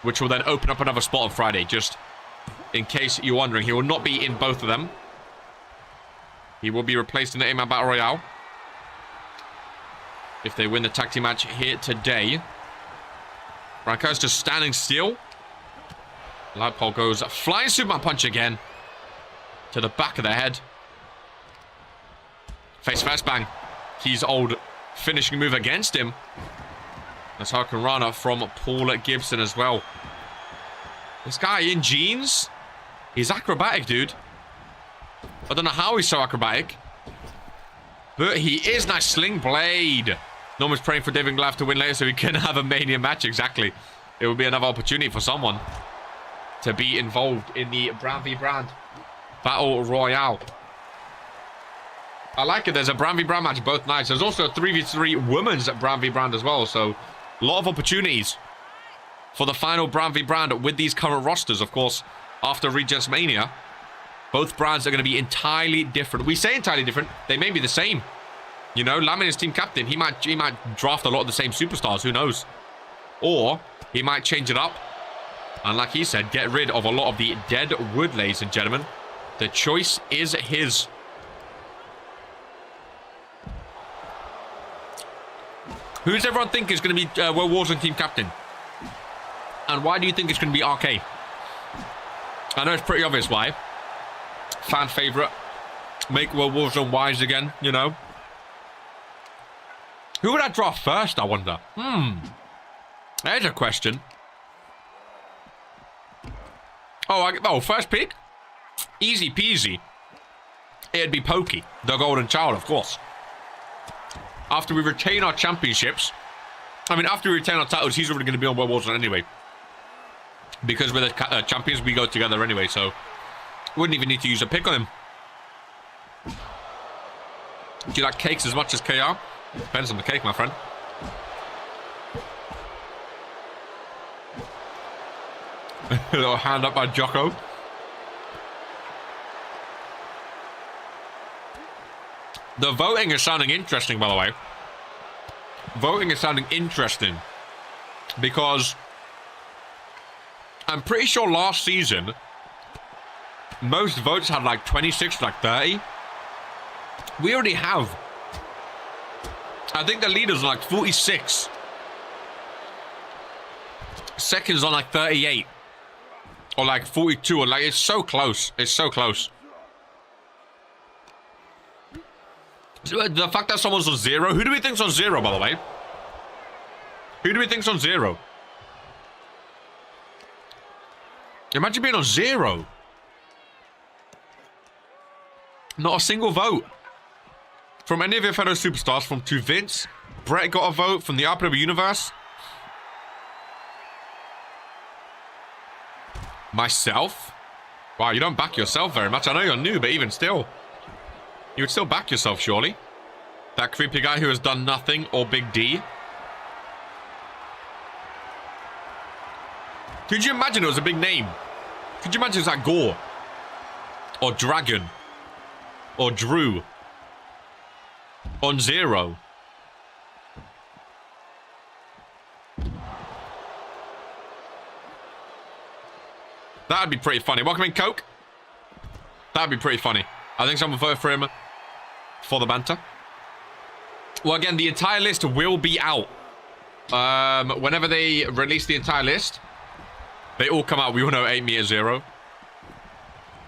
which will then open up another spot on Friday, just in case you're wondering. He will not be in both of them. He will be replaced in the 8-man Battle Royale if they win the tag team match here today. Ranko's just standing still. Light pole goes flying Superman punch again to the back of the head. Face first bang. Key's old finishing move against him. That's Hurricanrana from Paul Gibson as well. This guy in jeans, he's acrobatic, dude. I don't know how he's so acrobatic, but he is. Nice sling blade. Norman's praying for David Goliath to win later so he can have a Mania match. Exactly. It will be another opportunity for someone to be involved in the Brand v Brand Battle Royale. I like it. There's a Brand v Brand match both nights. There's also a 3v3 women's Brand v Brand as well. So a lot of opportunities for the final Brand v Brand with these current rosters. Of course, after Regents Mania, both brands are going to be entirely different. We say entirely different. They may be the same. You know, Lamin is team captain. He might draft a lot of the same superstars. Who knows? Or he might change it up. And like he said, get rid of a lot of the dead wood, ladies and gentlemen. The choice is his. Who does everyone think is going to be World Warzone team captain? And why do you think it's going to be RK? I know it's pretty obvious why. Fan favorite. Make World Warzone wise again, you know. Who would I draft first, I wonder? There's a question. Oh, first pick? Easy peasy. It'd be Pokey, the golden child, of course. After we retain our championships, I mean, after we retain our titles, he's already going to be on World Warzone anyway. Because we're the champions, we go together anyway, so wouldn't even need to use a pick on him. Do you like cakes as much as KR? Depends on the cake, my friend. A little hand up by Jocko. The voting is sounding interesting, by the way. Voting is sounding interesting because I'm pretty sure last season most votes had like 26 to like 30. We already have. I think the leader's like 46. Seconds on like 38. Or like 42. Or like, it's so close. It's so close. The fact that someone's on 0. Who do we think's on 0, by the way? Who do we think's on 0? Imagine being on 0. Not a single vote. From any of your fellow superstars, from to Vince, Brett got a vote from the RPW universe. Myself? Wow, you don't back yourself very much. I know you're new, but even still. You would still back yourself, surely. That creepy guy who has done nothing, or Big D. Could you imagine it was a big name? Could you imagine it was like Gore? Or Dragon? Or Drew? On 0? That'd be pretty funny. Welcome in, Coke. That'd be pretty funny. I think someone voted for him for the banter. Well, again, the entire list will be out. Whenever they release the entire list, they all come out. We all know 8 meter 0.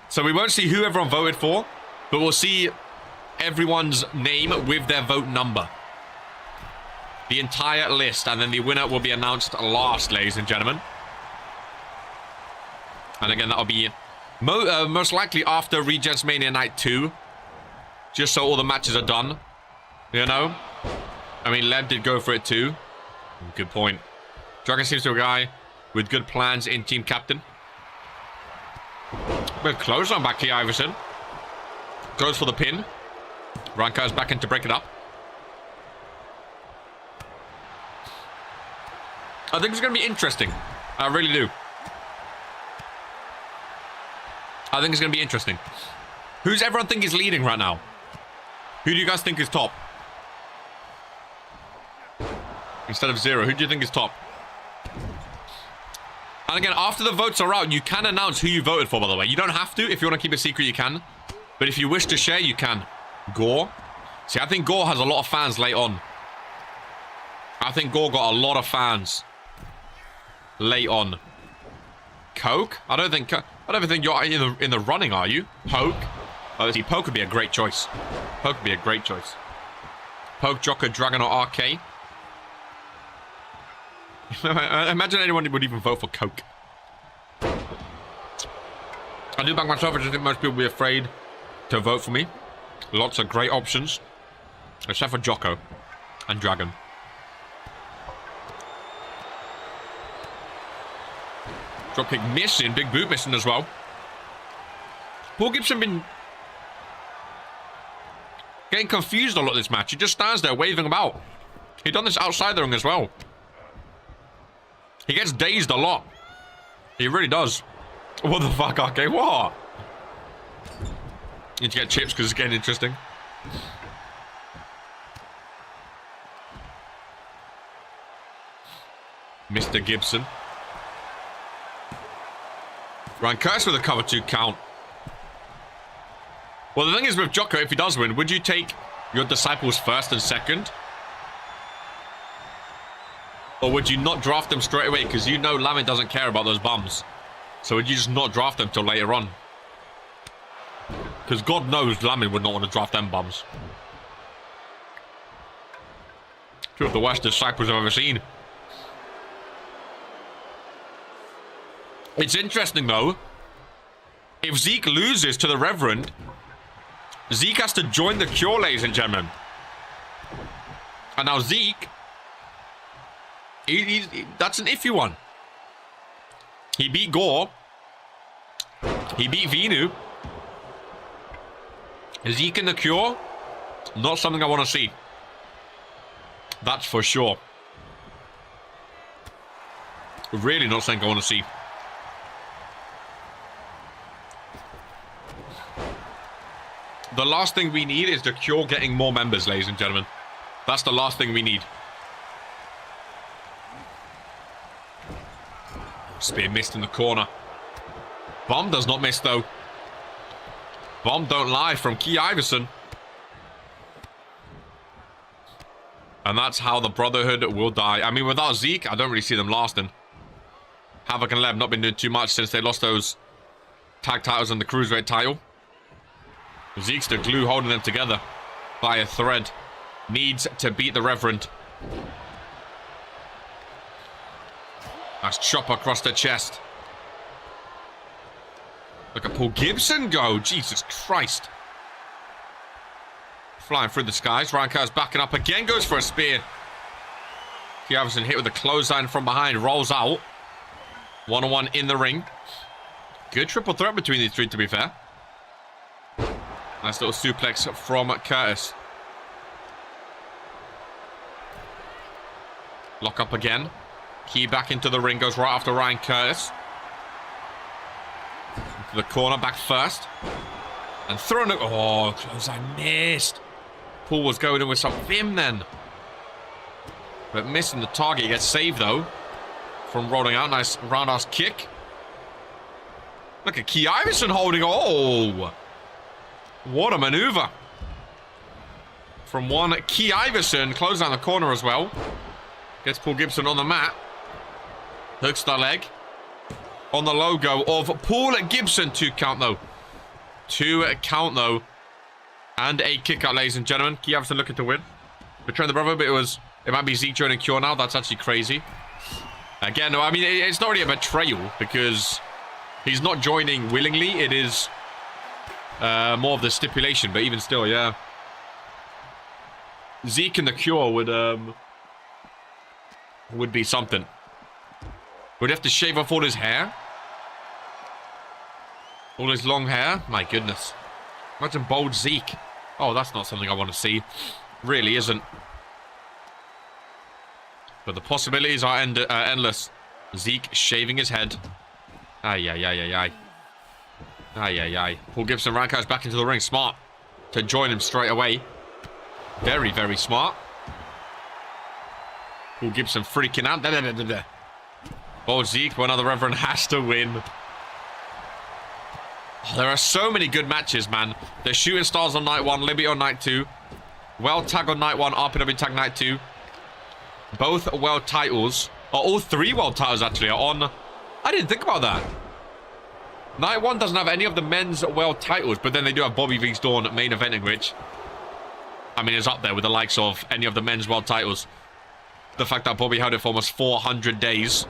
So we won't see who everyone voted for, but we'll see everyone's name with their vote number. The entire list, and then the winner will be announced last, ladies and gentlemen. And again, that'll be most likely after Regents Mania Night 2. Just so all the matches are done. You know? I mean, Lev did go for it too. Good point. Dragon seems to be a guy with good plans in team captain. We're close on back to Iverson. Goes for the pin. Ranka's back in to break it up. I think it's going to be interesting. I really do. I think it's going to be interesting. Who's everyone think is leading right now? Who do you guys think is top? Instead of 0, who do you think is top? And again, after the votes are out, you can announce who you voted for, by the way. You don't have to. If you want to keep it secret, you can. But if you wish to share, you can. Gore. See, I think Gore has a lot of fans late on. I think Gore got a lot of fans late on. Coke? I don't think you're in the running, are you? Poke? Oh, see, Poke would be a great choice. Poke would be a great choice. Poke, Jocko, Dragon, or RK. Imagine anyone would even vote for Coke. I do back myself. I just think most people will be afraid to vote for me. Lots of great options. Except for Jocko and Dragon. Dropkick missing. Big boot missing as well. Paul Gibson been getting confused a lot this match. He just stands there waving about. He done this outside the ring as well. He gets dazed a lot. He really does. What the fuck, okay? What? Need to get chips because it's getting interesting. Mr. Gibson. Ryan Curse with a cover 2 count. Well, the thing is with Jocko, if he does win, would you take your disciples first and second? Or would you not draft them straight away? Because you know Lamin doesn't care about those bums. So would you just not draft them till later on? Because God knows Lamin would not want to draft them bums. Two of the worst disciples I've ever seen. It's interesting though. If Zeke loses to the Reverend, Zeke has to join the Cure, ladies and gentlemen. And now Zeke... that's an iffy one. He beat Gore. He beat Venu. Zeke in the Cure? Not something I want to see. That's for sure. Really not something I want to see. The last thing we need is the Cure getting more members, ladies and gentlemen. That's the last thing we need. Spear missed in the corner. Bomb does not miss, though. Bomb don't lie from Key Iverson. And that's how the Brotherhood will die. I mean, without Zeke, I don't really see them lasting. Havoc and Leb not been doing too much since they lost those tag titles and the Cruiserweight title. Zeke's the glue holding them together by a thread. Needs to beat the Reverend. That's chop across the chest. Look at Paul Gibson go. Jesus Christ. Flying through the skies. Ryan Curtis backing up again. Goes for a spear. Key Iverson hit with a clothesline from behind. Rolls out. 1-on-1 in the ring. Good triple threat between these three, to be fair. Nice little suplex from Curtis. Lock up again. Key back into the ring. Goes right after Ryan Curtis. Into the corner. Back first. And thrown it. Oh, clothesline missed. Paul was going in with some vim then. But missing the target. He gets saved, though. From rolling out. Nice roundhouse kick. Look at Key Iverson holding. Oh. What a maneuver. From one Key Iverson. Close down the corner as well. Gets Paul Gibson on the mat. Hooks the leg. On the logo of Paul Gibson. 2 count, though. 2 count, though. And a kick out, ladies and gentlemen. Key Iverson looking to win. Betraying the brother, but it might be Zeke joining Cure now. That's actually crazy. Again, I mean, it's not really a betrayal because he's not joining willingly. It is more of the stipulation, but even still, yeah. Zeke and the Cure would be something. Would he have to shave off all his hair? All his long hair? My goodness. Imagine bald Zeke. Oh, that's not something I want to see. Really isn't. But the possibilities are endless. Zeke shaving his head. Ay, ay, ay, ay, ay. Ay, ay, ay. Paul Gibson Rankine's back into the ring. Smart to join him straight away. Very, very smart. Paul Gibson freaking out. Oh, Zeke, one other Reverend has to win. Oh, there are so many good matches, man. There's Shooting Stars on night 1, Liberty on night 2. World Tag on night 1, RPW Tag night 2. Both world titles. Oh, all 3 world titles, actually, are on. I didn't think about that. Night 1 doesn't have any of the men's world titles, but then they do have Bobby V's Dawn main eventing, which, I mean, is up there with the likes of any of the men's world titles. The fact that Bobby held it for almost 400 days.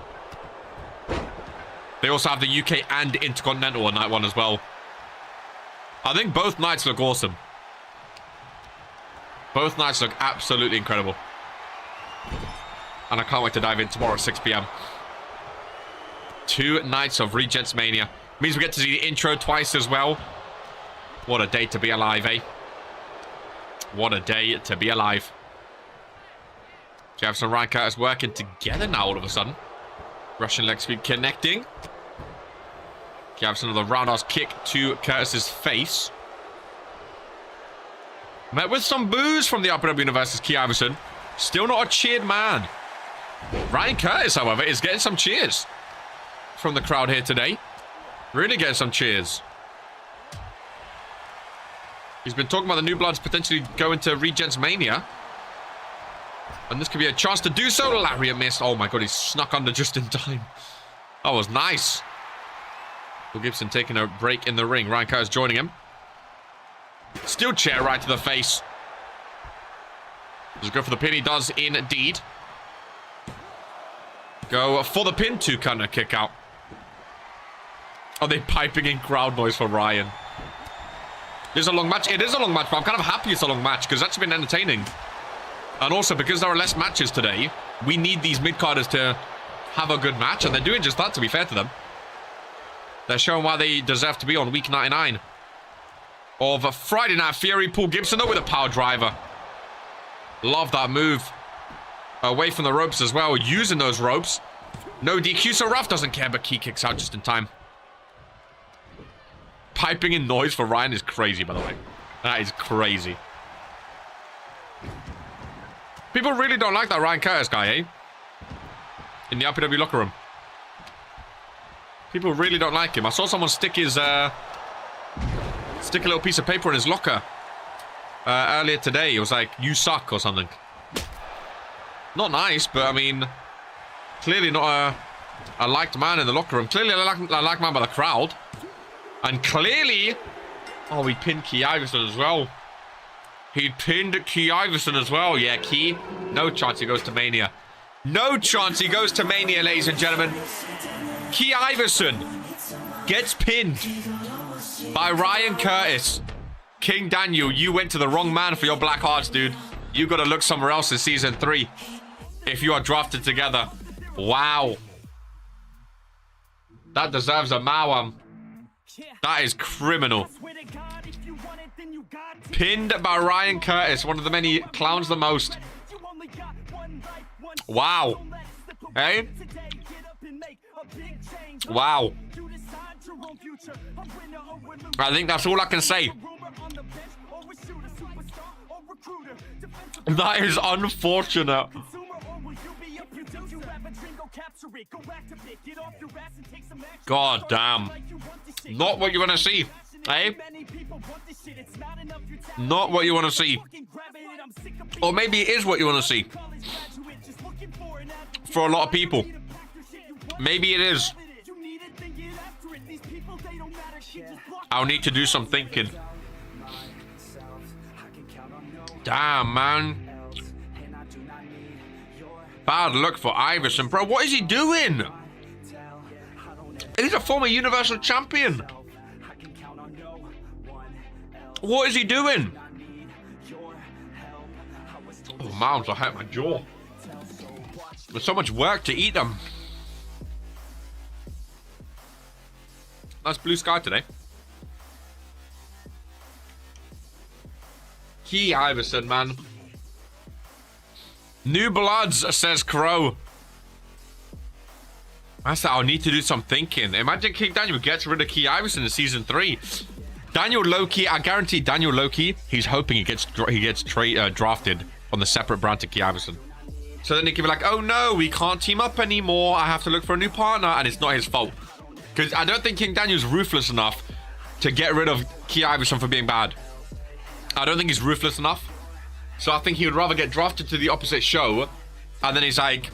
They also have the UK and Intercontinental on night 1 as well. I think both nights look awesome. Both nights look absolutely incredible. And I can't wait to dive in tomorrow at 6 p.m. 2 nights of Regents Mania. Means we get to see the intro twice as well. What a day to be alive, eh? What a day to be alive. Jefferson and Ryan Curtis working together now all of a sudden. Russian leg sweep connecting. Jefferson with a roundhouse kick to Curtis's face. Met with some boos from the RPW Universe's Key Iverson. Still not a cheered man. Ryan Curtis, however, is getting some cheers from the crowd here today. Really getting some cheers. He's been talking about the New Bloods potentially going to Regents Mania. And this could be a chance to do so. Lariat missed. Oh my god, he snuck under just in time. That was nice. Will Gibson taking a break in the ring. Ryan Curtis joining him. Steel chair right to the face. Does go for the pin. He does indeed. Go for the pin. 2 counter kick out. Are they piping in crowd noise for Ryan? This is a long match. It is a long match, but I'm kind of happy it's a long match because that's been entertaining. And also, because there are less matches today, we need these mid-carders to have a good match. And they're doing just that, to be fair to them. They're showing why they deserve to be on week 99 of Friday Night Fury. Paul Gibson, though, with a power driver. Love that move. Away from the ropes as well. Using those ropes. No DQ, so Ralph doesn't care, but Key kicks out just in time. Piping in noise for Ryan is crazy, by the way. That is crazy. People really don't like that Ryan Curtis guy, eh? In the RPW locker room. People really don't like him. I saw someone stick his, stick a little piece of paper in his locker earlier today. It was like, you suck or something. Not nice, but I mean, clearly not a liked man in the locker room. Clearly a liked man by the crowd. And clearly, oh, he pinned Key Iverson as well. He pinned Key Iverson as well. Yeah, Key, no chance he goes to Mania. No chance he goes to Mania, ladies and gentlemen. Key Iverson gets pinned by Ryan Curtis. King Daniel, you went to the wrong man for your black hearts, dude. You got to look somewhere else in season 3 if you are drafted together. Wow. That deserves a Mawam. That is criminal. Pinned by Ryan Curtis, one of the many clowns the most. Wow. Hey? Wow. I think that's all I can say. That is unfortunate. God damn. Not what you want to see, eh? Not what you want to see. Or maybe it is what you want to see. For a lot of people. Maybe it is. I'll need to do some thinking. Damn, man. Bad luck for Iverson, bro. What is he doing? He's a former Universal Champion. What is he doing? Oh, mounds, I hurt my jaw. There's so much work to eat them. Nice blue sky today. Key Iverson, man. New bloods, says Crow. I said I'll need to do some thinking. Imagine King Daniel gets rid of Key Iverson in season 3. Daniel Loki, I guarantee Daniel Loki, he's hoping he gets drafted on the separate brand to Key Iverson. So then he can be like, oh no, we can't team up anymore. I have to look for a new partner, and it's not his fault. Because I don't think King Daniel's ruthless enough to get rid of Key Iverson for being bad. I don't think he's ruthless enough. So I think he would rather get drafted to the opposite show, and then he's like,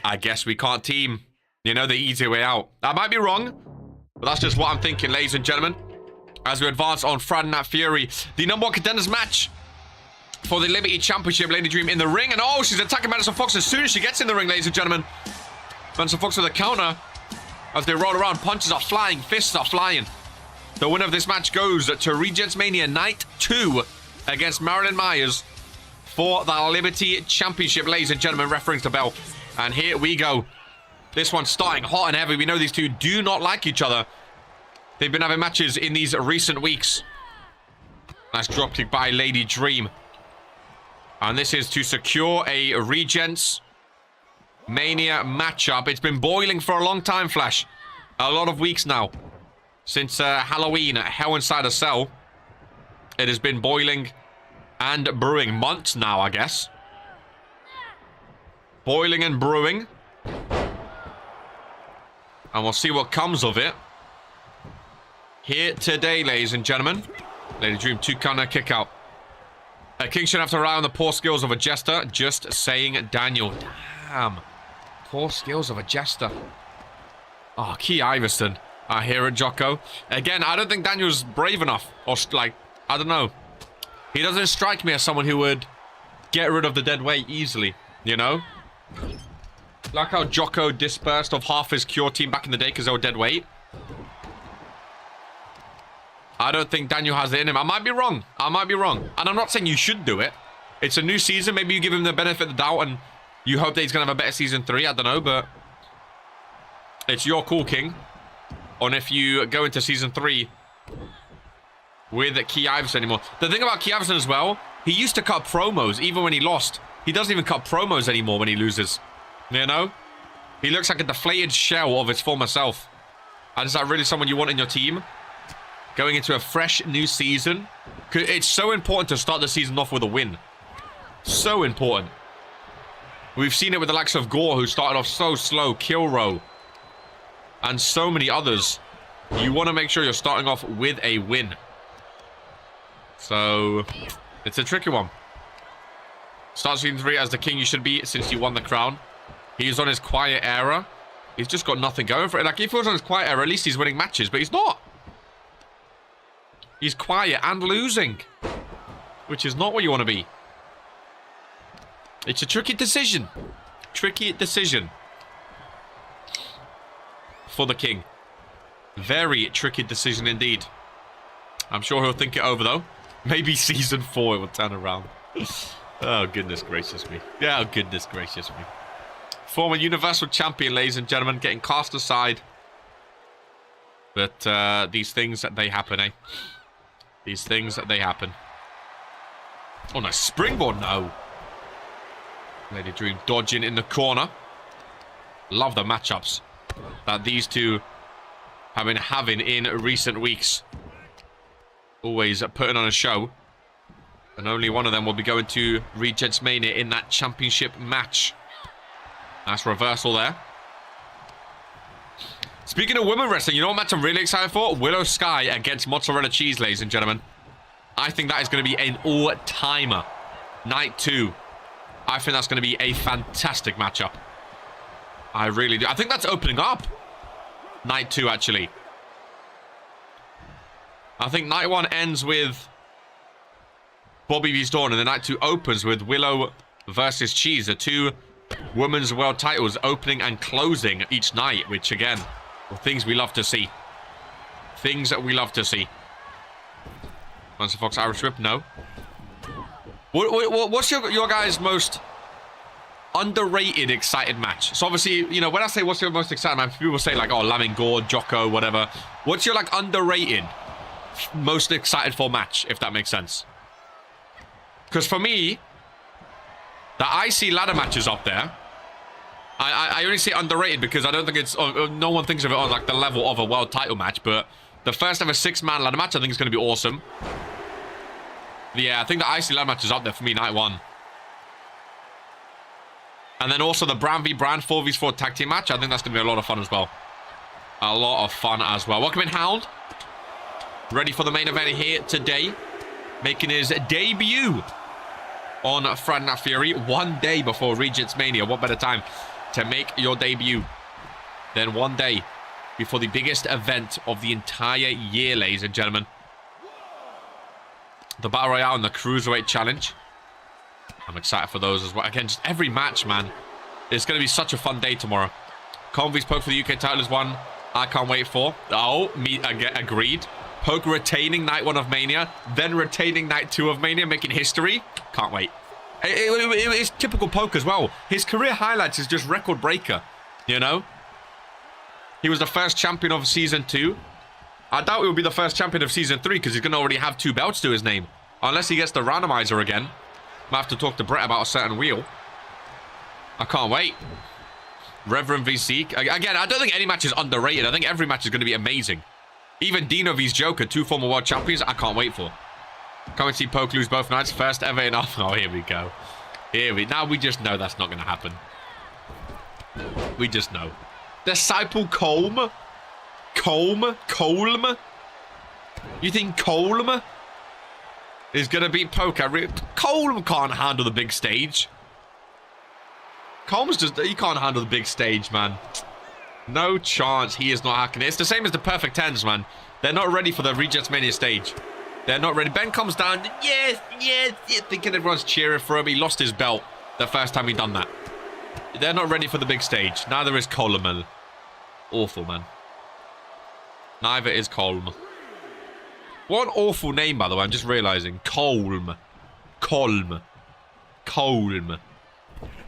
I guess we can't team. You know, the easy way out. I might be wrong, but that's just what I'm thinking, ladies and gentlemen. As we advance on Friday Night Fury, the #1 contenders match for the Liberty Championship. Lady Dream in the ring, and oh, she's attacking Madison Fox as soon as she gets in the ring, ladies and gentlemen. Madison Fox with a counter as they roll around. Punches are flying, fists are flying. The winner of this match goes to Regents Mania Night 2 against Marilyn Myers for the Liberty Championship, ladies and gentlemen. Ref rings the bell, and here we go. This one's starting hot and heavy. We know these two do not like each other. They've been having matches in these recent weeks. Nice dropkick by Lady Dream. And this is to secure a Regents Mania matchup. It's been boiling for a long time, Flash. A lot of weeks now. Since Halloween at Hell Inside a Cell. It has been boiling and brewing. Months now, I guess. Boiling and brewing. And we'll see what comes of it. Here today, ladies and gentlemen. Lady Dream 2 counter kick out. King shouldn't have to rely on the poor skills of a jester. Just saying, Daniel. Damn. Poor skills of a jester. Oh, Key Iverson. I hear it, Jocko. Again, I don't think Daniel's brave enough. Or, like, I don't know. He doesn't strike me as someone who would get rid of the dead weight easily. You know? Like how Jocko dispersed of half his Cure team back in the day because they were dead weight. I don't think Daniel has it in him. I might be wrong. I might be wrong. And I'm not saying you should do it. It's a new season. Maybe you give him the benefit of the doubt and you hope that he's going to have a better season 3. I don't know, but it's your call, King. On if you go into season 3 with Key Iverson anymore. The thing about Key Iverson as well, he used to cut promos even when he lost. He doesn't even cut promos anymore when he loses. You know? He looks like a deflated shell of his former self. And is that really someone you want in your team? Going into a fresh new season. It's so important to start the season off with a win. So important. We've seen it with the likes of Gore, who started off so slow. Kilrow. And so many others. You want to make sure you're starting off with a win. So, it's a tricky one. Start season 3 as the king you should be since you won the crown. He's on his quiet era. He's just got nothing going for it. Like, if he was on his quiet era, at least he's winning matches. But he's not. He's quiet and losing. Which is not what you want to be. It's a tricky decision. Tricky decision. For the king. Very tricky decision indeed. I'm sure he'll think it over, though. Maybe season 4 it will turn around. Oh, goodness gracious me. Yeah, oh, goodness gracious me. Former Universal Champion, ladies and gentlemen, getting cast aside. But these things, they happen, eh? These things, they happen. Oh, no, springboard, no. Lady Dream dodging in the corner. Love the matchups that these two have been having in recent weeks. Always putting on a show. And only one of them will be going to Regents Mania in that championship match. Nice reversal there. Speaking of women wrestling, you know what match I'm really excited for? Willow Sky against Mozzarella Cheese, ladies and gentlemen. I think that is going to be an all-timer. Night 2. I think that's going to be a fantastic matchup. I really do. I think that's opening up. Night 2, actually. I think Night 1 ends with Bobby vs. Dawn, and the Night 2 opens with Willow versus Cheese. The two women's world titles opening and closing each night, which, again, are things we love to see. Things that we love to see. Monster Fox Irish Whip, no. What's your guys' most underrated excited match? So obviously, you know, when I say what's your most exciting match, people say like, oh, Lamin Gore, Jocko, whatever. What's your like underrated, most excited for match, if that makes sense? Because for me, the IC ladder match is up there. I only say underrated because I don't think it's, no one thinks of it on like the level of a world title match, but the first ever 6-man ladder match I think is going to be awesome. Yeah, I think the IC ladder match is up there for me, Night 1. And then also the Brand v Brand 4v4 tag team match. I think that's going to be a lot of fun as well. A lot of fun as well. Welcome in, Hound. Ready for the main event here today. Making his debut on Friday Night Fury. 1 day before Regents Mania. What better time to make your debut than 1 day before the biggest event of the entire year, ladies and gentlemen. The Battle Royale and the Cruiserweight Challenge. I'm excited for those as well. Again, just every match, man. It's going to be such a fun day tomorrow. Convy's Poke for the UK title is one I can't wait for. Oh, agreed. Poke retaining Night 1 of Mania, then retaining Night 2 of Mania, making history. Can't wait. It's typical Poke as well. His career highlights is just record breaker, you know? He was the first champion of Season 2. I doubt he will be the first champion of Season 3 because he's going to already have 2 belts to his name. Unless he gets the randomizer again. Might have to talk to Brett about a certain wheel. I can't wait. Reverend v Zeke. Again, I don't think any match is underrated. I think every match is going to be amazing. Even Dino vs Joker, 2 former world champions, I can't wait for. Come and see Poke lose both nights. First ever in... Oh, here we go. Now we just know that's not going to happen. We just know. Disciple Colm? Colm? You think Colm is going to beat Poke? Colm can't handle the big stage. Colm's just... He can't handle the big stage, man. No chance. He is not hacking it. It's the same as the Perfect 10s, man. They're not ready for the Regents Mania stage. They're not ready. Ben comes down. Yes. Thinking everyone's cheering for him. He lost his belt the first time he done that. They're not ready for the big stage. Neither is Coleman. Awful, man. Neither is Colm. What an awful name, by the way. I'm just realizing. Colm.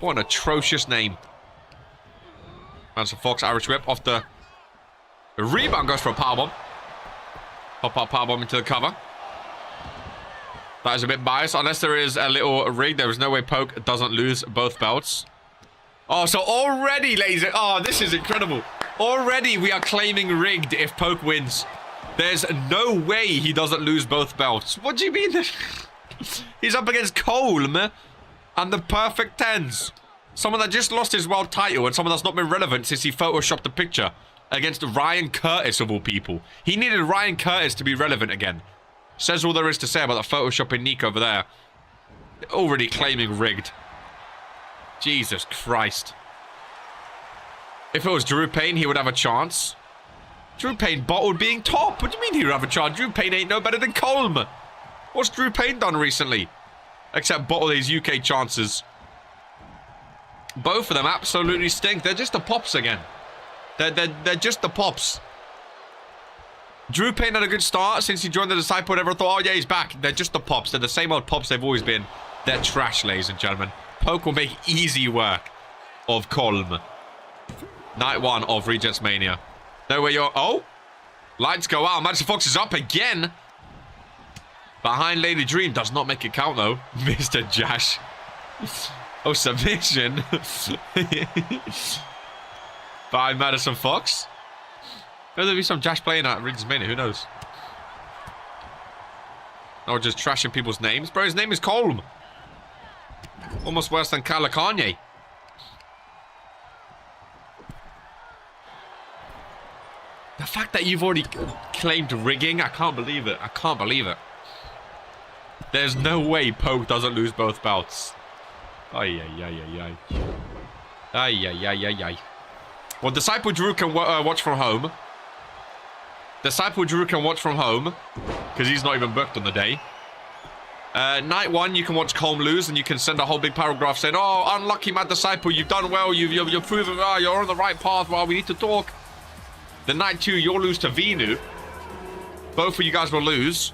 What an atrocious name. Manson Fox, Irish Whip off the rebound, goes for a powerbomb. Hop up powerbomb into the cover. That is a bit biased. Unless there is a little rig, there is no way Poke doesn't lose both belts. Oh, so already, ladies. Oh, this is incredible. Already we are claiming rigged if Poke wins. There's no way he doesn't lose both belts. What do you mean? He's up against Colm and the Perfect 10s. Someone that just lost his world title and someone that's not been relevant since he photoshopped the picture against Ryan Curtis of all people. He needed Ryan Curtis to be relevant again. Says all there is to say about the photoshopping Nick over there. Already claiming rigged. Jesus Christ. If it was Drew Payne, he would have a chance. Drew Payne bottled being top. What do you mean he would have a chance? Drew Payne ain't no better than Colm. What's Drew Payne done recently? Except bottle his UK chances. Both of them absolutely stink. They're just the pops again. They're just the pops. Drew Payne had a good start since he joined the Disciple. Never thought, oh yeah, he's back. They're just the Pops. They're the same old Pops they've always been. They're trash, ladies and gentlemen. Poke will make easy work of Colm. Night 1 of Regents Mania. Know where you're... Oh! Lights go out. Magic Fox is up again. Behind Lady Dream. Does not make it count, though. Mr. Jash. Oh, submission. By Madison Fox. Maybe there'll be some Jash playing at Regents Mania. Who knows? Or just trashing people's names. Bro, his name is Colm. Almost worse than Kala Kanye. The fact that you've already claimed rigging, I can't believe it. I can't believe it. There's no way Poke doesn't lose both bouts. Ay, ay, ay, ay, ay. Ay, ay, ay, ay, ay. Well, Disciple Drew can watch from home. Disciple Drew can watch from home. Because he's not even booked on the day. Night 1, you can watch Colm lose. And you can send a whole big paragraph saying, oh, unlucky, Mad Disciple. You've done well. You've proven you're on the right path. Well, we need to talk. The Night 2, you'll lose to Venu. Both of you guys will lose.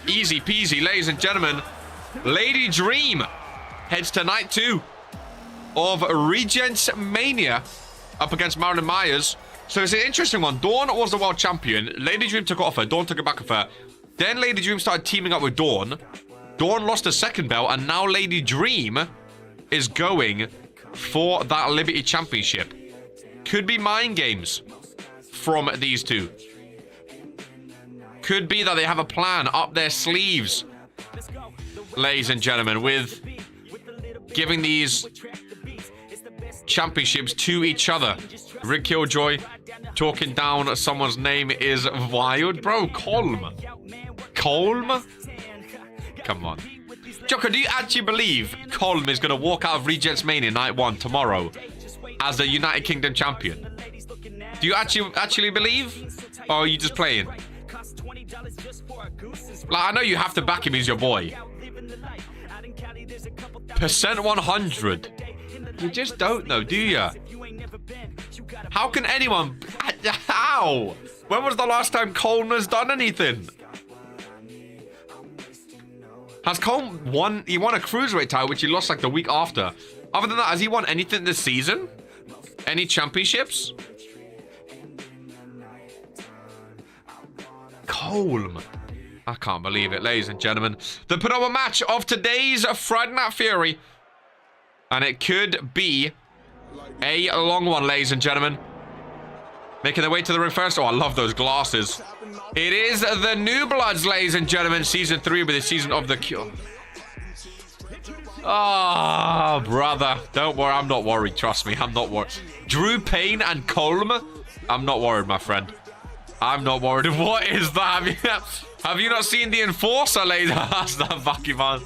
Easy peasy, ladies and gentlemen. Lady Dream heads to Night 2 of Regents Mania up against Marilyn Myers. So it's an interesting one. Dawn was the world champion. Lady Dream took it off her. Dawn took it back off her. Then Lady Dream started teaming up with Dawn. Dawn lost her second belt, and now Lady Dream is going for that Liberty Championship. Could be mind games from these two. Could be that they have a plan up their sleeves, ladies and gentlemen, with giving these championships to each other. Rick Killjoy talking down someone's name is wild. Bro, Colm. Colm? Come on. Joker, do you actually believe Colm is going to walk out of Regents Mania Night 1 tomorrow as the United Kingdom champion? Do you actually believe? Or are you just playing? Like, I know you have to back him, he's your boy. Percent 100. You just don't know, do you? How can anyone... How? When was the last time Colm has done anything? Has Colm won... He won a Cruiserweight title, which he lost like the week after. Other than that, has he won anything this season? Any championships? Colm. I can't believe it, ladies and gentlemen. The penultimate match of today's Friday Night Fury. And it could be a long one, ladies and gentlemen. Making their way to the ring first. Oh, I love those glasses. It is the New Bloods, ladies and gentlemen. Season 3 with the season of the Cure. Oh, brother. Don't worry. I'm not worried. Trust me. I'm not worried. Drew Payne and Colm. I'm not worried, my friend. I'm not worried. What is that? Have you not seen the Enforcer, ladies? That's that fucking man.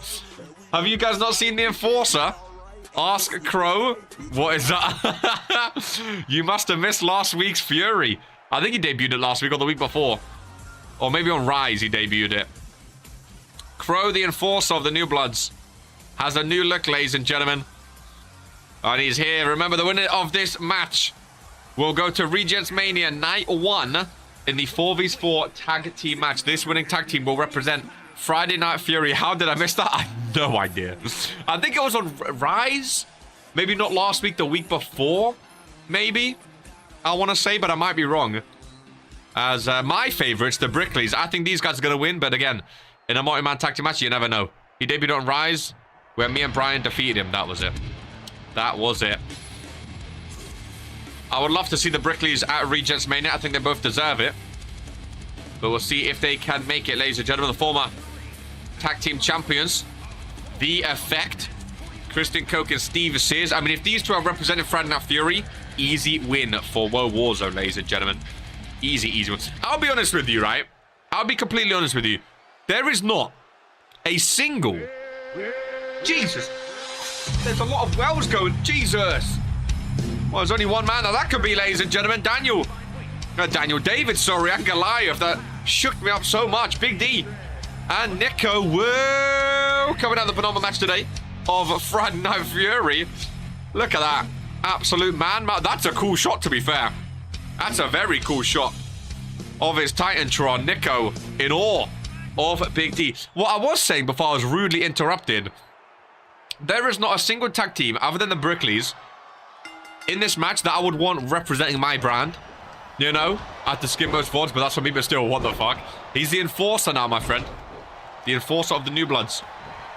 Have you guys not seen the Enforcer? Ask Crow. What is that? You must have missed last week's Fury. I think he debuted it last week or the week before. Or maybe on Rise he debuted it. Crow, the Enforcer of the New Bloods, has a new look, ladies and gentlemen. And he's here. Remember, the winner of this match will go to Regents Mania Night 1 in the 4v4 tag team match. This winning tag team will represent Friday Night Fury. How did I miss that? I have no idea. I think it was on Rise. Maybe not last week, the week before. Maybe. I want to say, but I might be wrong. As my favorites, the Brickleys. I think these guys are going to win. But again, in a multi-man tag team match, you never know. He debuted on Rise, where me and Brian defeated him. That was it. That was it. I would love to see the Brickleys at Regents Mania. I think they both deserve it. But we'll see if they can make it, ladies and gentlemen. The former tag team champions. The Effect. Kristen Koch and Steve Sears. I mean, if these two are representing Friday Night Fury, easy win for World Warzone, ladies and gentlemen. Easy, easy win. I'll be honest with you, right? I'll be completely honest with you. There is not a single... Jesus. There's a lot of wells going. Jesus. Well, there's only one man that could be, ladies and gentlemen. Daniel David, sorry. I can get live. That shook me up so much. Big D and Nico. Whoa. Coming out the phenomenal match today of Friday Night Fury. Look at that. Absolute man. That's a cool shot, to be fair. That's a very cool shot of his Titantron, Nico, in awe of Big D. What I was saying before I was rudely interrupted, there is not a single tag team other than the Brickleys in this match that I would want representing my brand. You know, I have to skip most VODs, but that's for me, but still, what the fuck? He's the enforcer now, my friend. The enforcer of the New Bloods.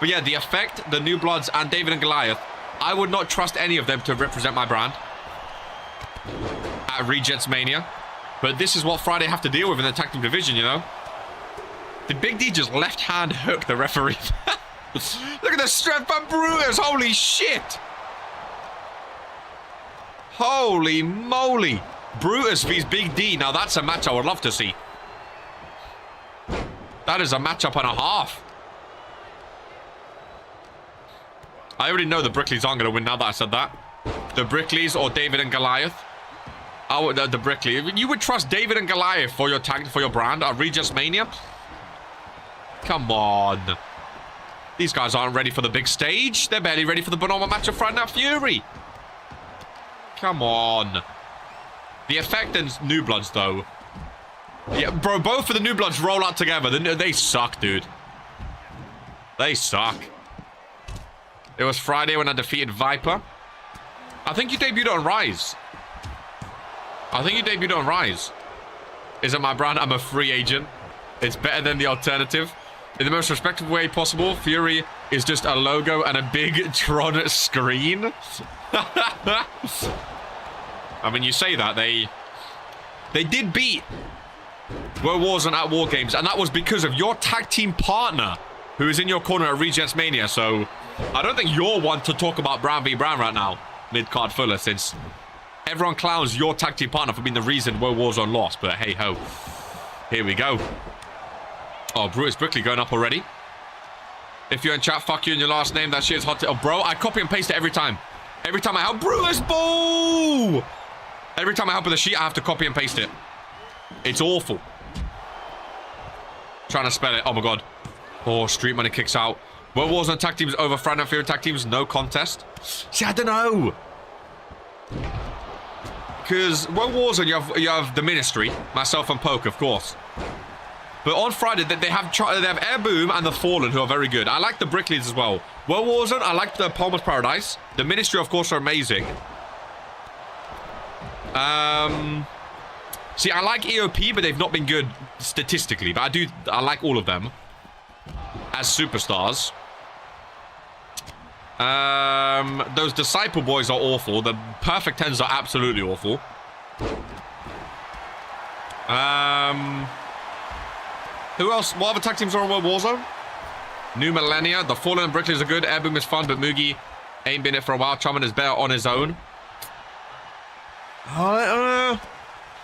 But yeah, the Effect, the New Bloods, and David and Goliath, I would not trust any of them to represent my brand at Regents Mania. But this is what Friday have to deal with in the tag team division, you know? Did Big D just left-hand hook the referee? Look at the strength from Brutus, holy shit! Holy moly. Brutus vs Big D. Now that's a match I would love to see. That is a matchup and a half. I already know the Brickleys aren't going to win now that I said that. The Brickleys or David and Goliath. Oh, the Brickley. You would trust David and Goliath for your tag, for your brand at Regents Mania? Come on. These guys aren't ready for the big stage. They're barely ready for the Bonoma match of Friday Night Fury. Come on. The Effect and New Bloods, though. Yeah, bro, both of the New Bloods roll out together. They suck, dude. They suck. It was Friday when I defeated Viper. I think you debuted on Rise. Is it my brand? I'm a free agent. It's better than the alternative. In the most respectful way possible, Fury is just a logo and a big Tron screen. I mean, you say that, they did beat World Wars and at War Games, and that was because of your tag team partner who is in your corner at Regents Mania, so I don't think you're one to talk about Brown v. Brown right now, mid-card Fuller, since everyone clowns your tag team partner for being the reason World Wars on lost, but hey-ho. Here we go. Oh, Brutus Brickley going up already. If you're in chat, fuck you and your last name, that shit is hot. Oh, bro, I copy and paste it every time. Every time I help Brutus, boo! Every time I help with the sheet, I have to copy and paste it. It's awful. Trying to spell it. Oh, my God. Oh, Street Money kicks out. World Wars and tag teams over Friday Night Fury tag teams. No contest. See, I don't know. Because World Wars and you have the Ministry. Myself and Poke, of course. But on Friday, they have Air Boom and the Fallen, who are very good. I like the Brickleys as well. World Wars, I like the Palmer's Paradise. The Ministry, of course, are amazing. See, I like EOP, but they've not been good statistically. But I like all of them as superstars. Those Disciple Boys are awful. The Perfect Tens are absolutely awful. Who else? What other tag teams are on World Warzone? New Millennia. The Fallen and Brickleys are good. Airboom is fun, but Mugi ain't been it for a while. Charmin is better on his own.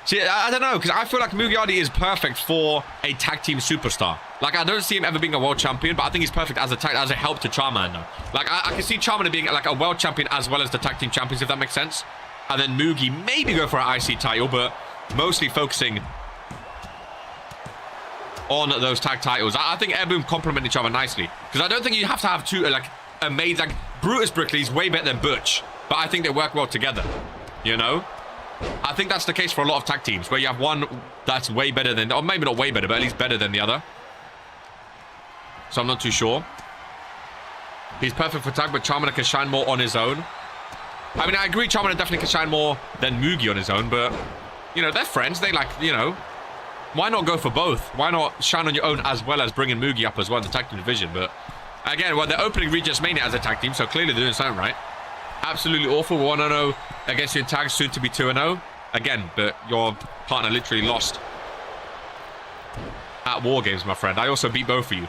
See, I don't know, because I feel like Mugiardi is perfect for a tag team superstar. Like, I don't see him ever being a world champion, but I think he's perfect as a help to Charmin. Like, I can see Charmin being like a world champion as well as the tag team champions, if that makes sense. And then Mugi maybe go for an IC title, but mostly focusing on those tag titles. I think Airboom complement each other nicely, because I don't think you have to have two like amazing. Like, Brutus Brickley's way better than Butch, but I think they work well together. You know, I think that's the case for a lot of tag teams where you have one that's way better than, or maybe not way better, but at least better than the other. So I'm not too sure. He's perfect for tag, but Charmander can shine more on his own. I mean, I agree, Charmander definitely can shine more than Mugi on his own, but you know, they're friends. They like, you know. Why not go for both? Why not shine on your own as well as bringing Mugi up as well in the tag team division? But again, well, they're opening Regents Mania as a tag team, so clearly they're doing something right. Absolutely awful. 1-0 against you in tags, soon to be 2-0. Again, but your partner literally lost at War Games, my friend. I also beat both of you.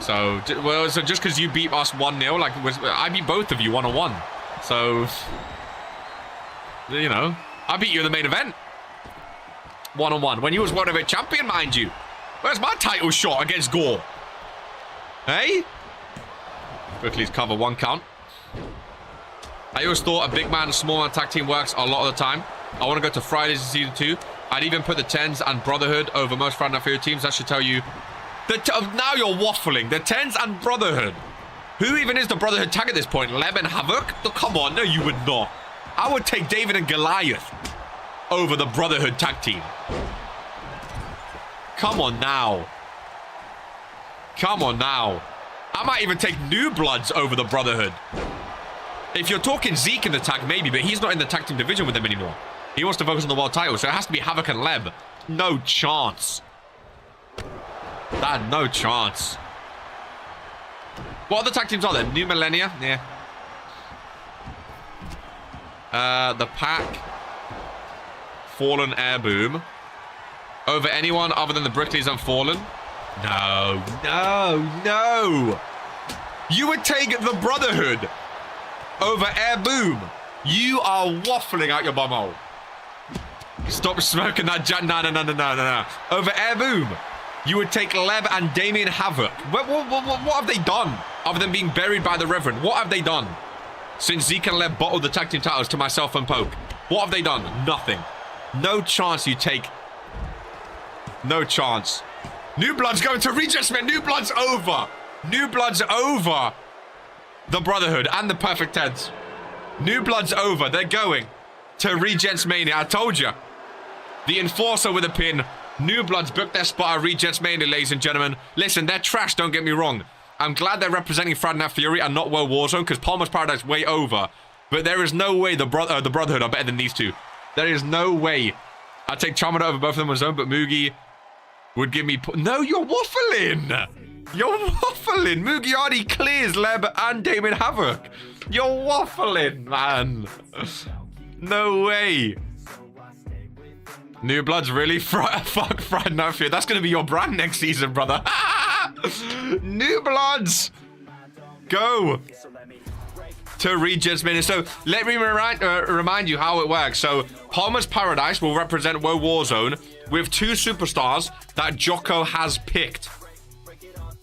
So, well, so just because you beat us 1-0, like, I beat both of you 1-1. So, you know, I beat you in the main event. 1-1 when he was World Heavyweight Champion, mind you. Where's my title shot against Gore? Hey? Brickley's cover 1 count. I always thought a big man and small man tag team works a lot of the time. I want to go to Fridays in season 2. I'd even put the Tens and Brotherhood over most Friday Night Fury teams. That should tell you. Now you're waffling. The Tens and Brotherhood. Who even is the Brotherhood tag at this point? Lem and Havoc? Oh, come on, no, you would not. I would take David and Goliath over the Brotherhood tag team. Come on now. Come on now. I might even take New Bloods over the Brotherhood. If you're talking Zeke in the tag, maybe, but he's not in the tag team division with them anymore. He wants to focus on the world title, so it has to be Havoc and Leb. No chance. No chance. What other tag teams are there? New Millennia? Yeah. The Pack. Fallen Air Boom. Over anyone other than the Brickleys and Fallen? No, no, no. You would take the Brotherhood over Air Boom. You are waffling out your bumhole. Stop smoking that no. Over Air Boom. You would take Leb and Damien Havoc. What have they done? Other than being buried by the Reverend. What have they done? Since Zeke and Leb bottled the tag team titles to myself and Poke. What have they done? Nothing. No chance you take. No chance. New Blood's going to Regents, man. New Blood's over. New Blood's over the Brotherhood and the Perfect Tens. New Blood's over. They're going to Regents Mania. I told you. The Enforcer with a pin. New Bloods booked their spot at Regents Mania, ladies and gentlemen. Listen, they're trash, don't get me wrong. I'm glad they're representing Friday Night Fury and not World Warzone, because Palmer's Paradise way over. But there is no way the Brotherhood are better than these two. There is no way. I'd take Charmander over both of them on zone, but Mugi would give me... No, you're waffling! You're waffling! Mugi already clears Leb and Damien Havoc. You're waffling, man. No way. New Bloods, really? Fuck Friday Night Fury. That's going to be your brand next season, brother. New Bloods. Go to Regents Mania. So let me remind you how it works. So Palmer's Paradise will represent World Warzone with 2 superstars that Jocko has picked.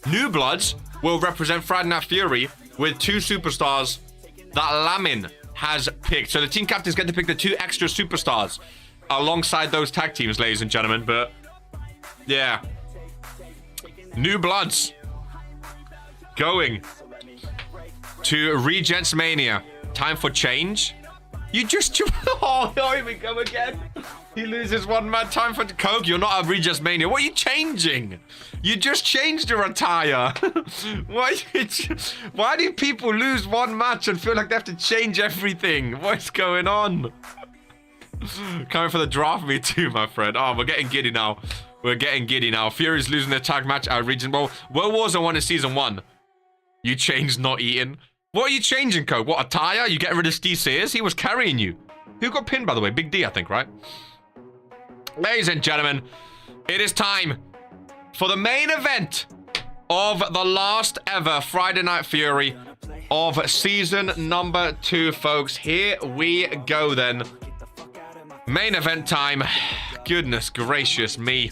New Bloods will represent Friday Night Fury with 2 superstars that Lamin has picked. So the team captains get to pick the 2 extra superstars alongside those tag teams, ladies and gentlemen. But yeah, New Bloods going to Regents Mania. Time for change. You just... Oh, here we go again. He loses one man. Time for Coke. You're not at Regents Mania. What are you changing? You just changed your attire. Why do people lose one match and feel like they have to change everything? What's going on? Coming for the draft, me too, my friend. Oh, we're getting giddy now. We're getting giddy now. Fury's losing their tag match at Regent. Well, World Warzone won in season 1. You changed not eating. What are you changing, Coke? What, attire? You getting rid of Steve Sears? He was carrying you. Who got pinned, by the way? Big D, I think, right? Ladies and gentlemen, it is time for the main event of the last ever Friday Night Fury of season number 2, folks. Here we go, then. Main event time. Goodness gracious me.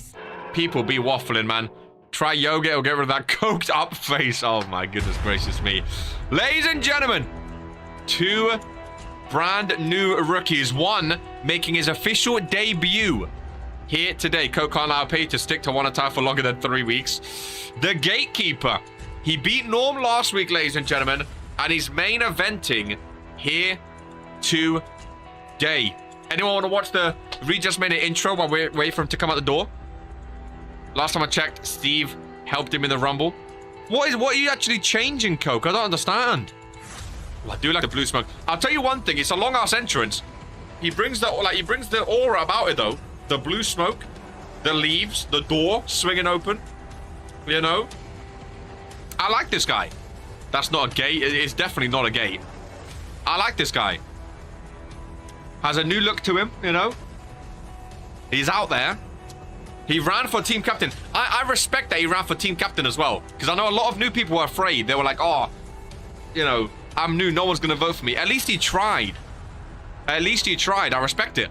People be waffling, man. Try yoga or get rid of that coked up face. Oh my goodness gracious me. Ladies and gentlemen, 2 brand new rookies. One making his official debut here today. Coke can't allow Pay to stick to one attire for longer than 3 weeks. The Gatekeeper. He beat Norm last week, ladies and gentlemen, and he's main eventing here today. Anyone want to watch the Regents Mania intro while we wait for him to come out the door? Last time I checked, Steve helped him in the Rumble. What are you actually changing, Coke? I don't understand. Well, I do like the blue smoke. I'll tell you one thing. It's a long-ass entrance. He brings the aura about it, though. The blue smoke, the leaves, the door swinging open. You know? I like this guy. That's not a gate. It's definitely not a gate. I like this guy. Has a new look to him, you know? He's out there. He ran for team captain. I respect that he ran for team captain as well. Because I know a lot of new people were afraid. They were like, oh, you know, I'm new. No one's going to vote for me. At least he tried. At least he tried. I respect it.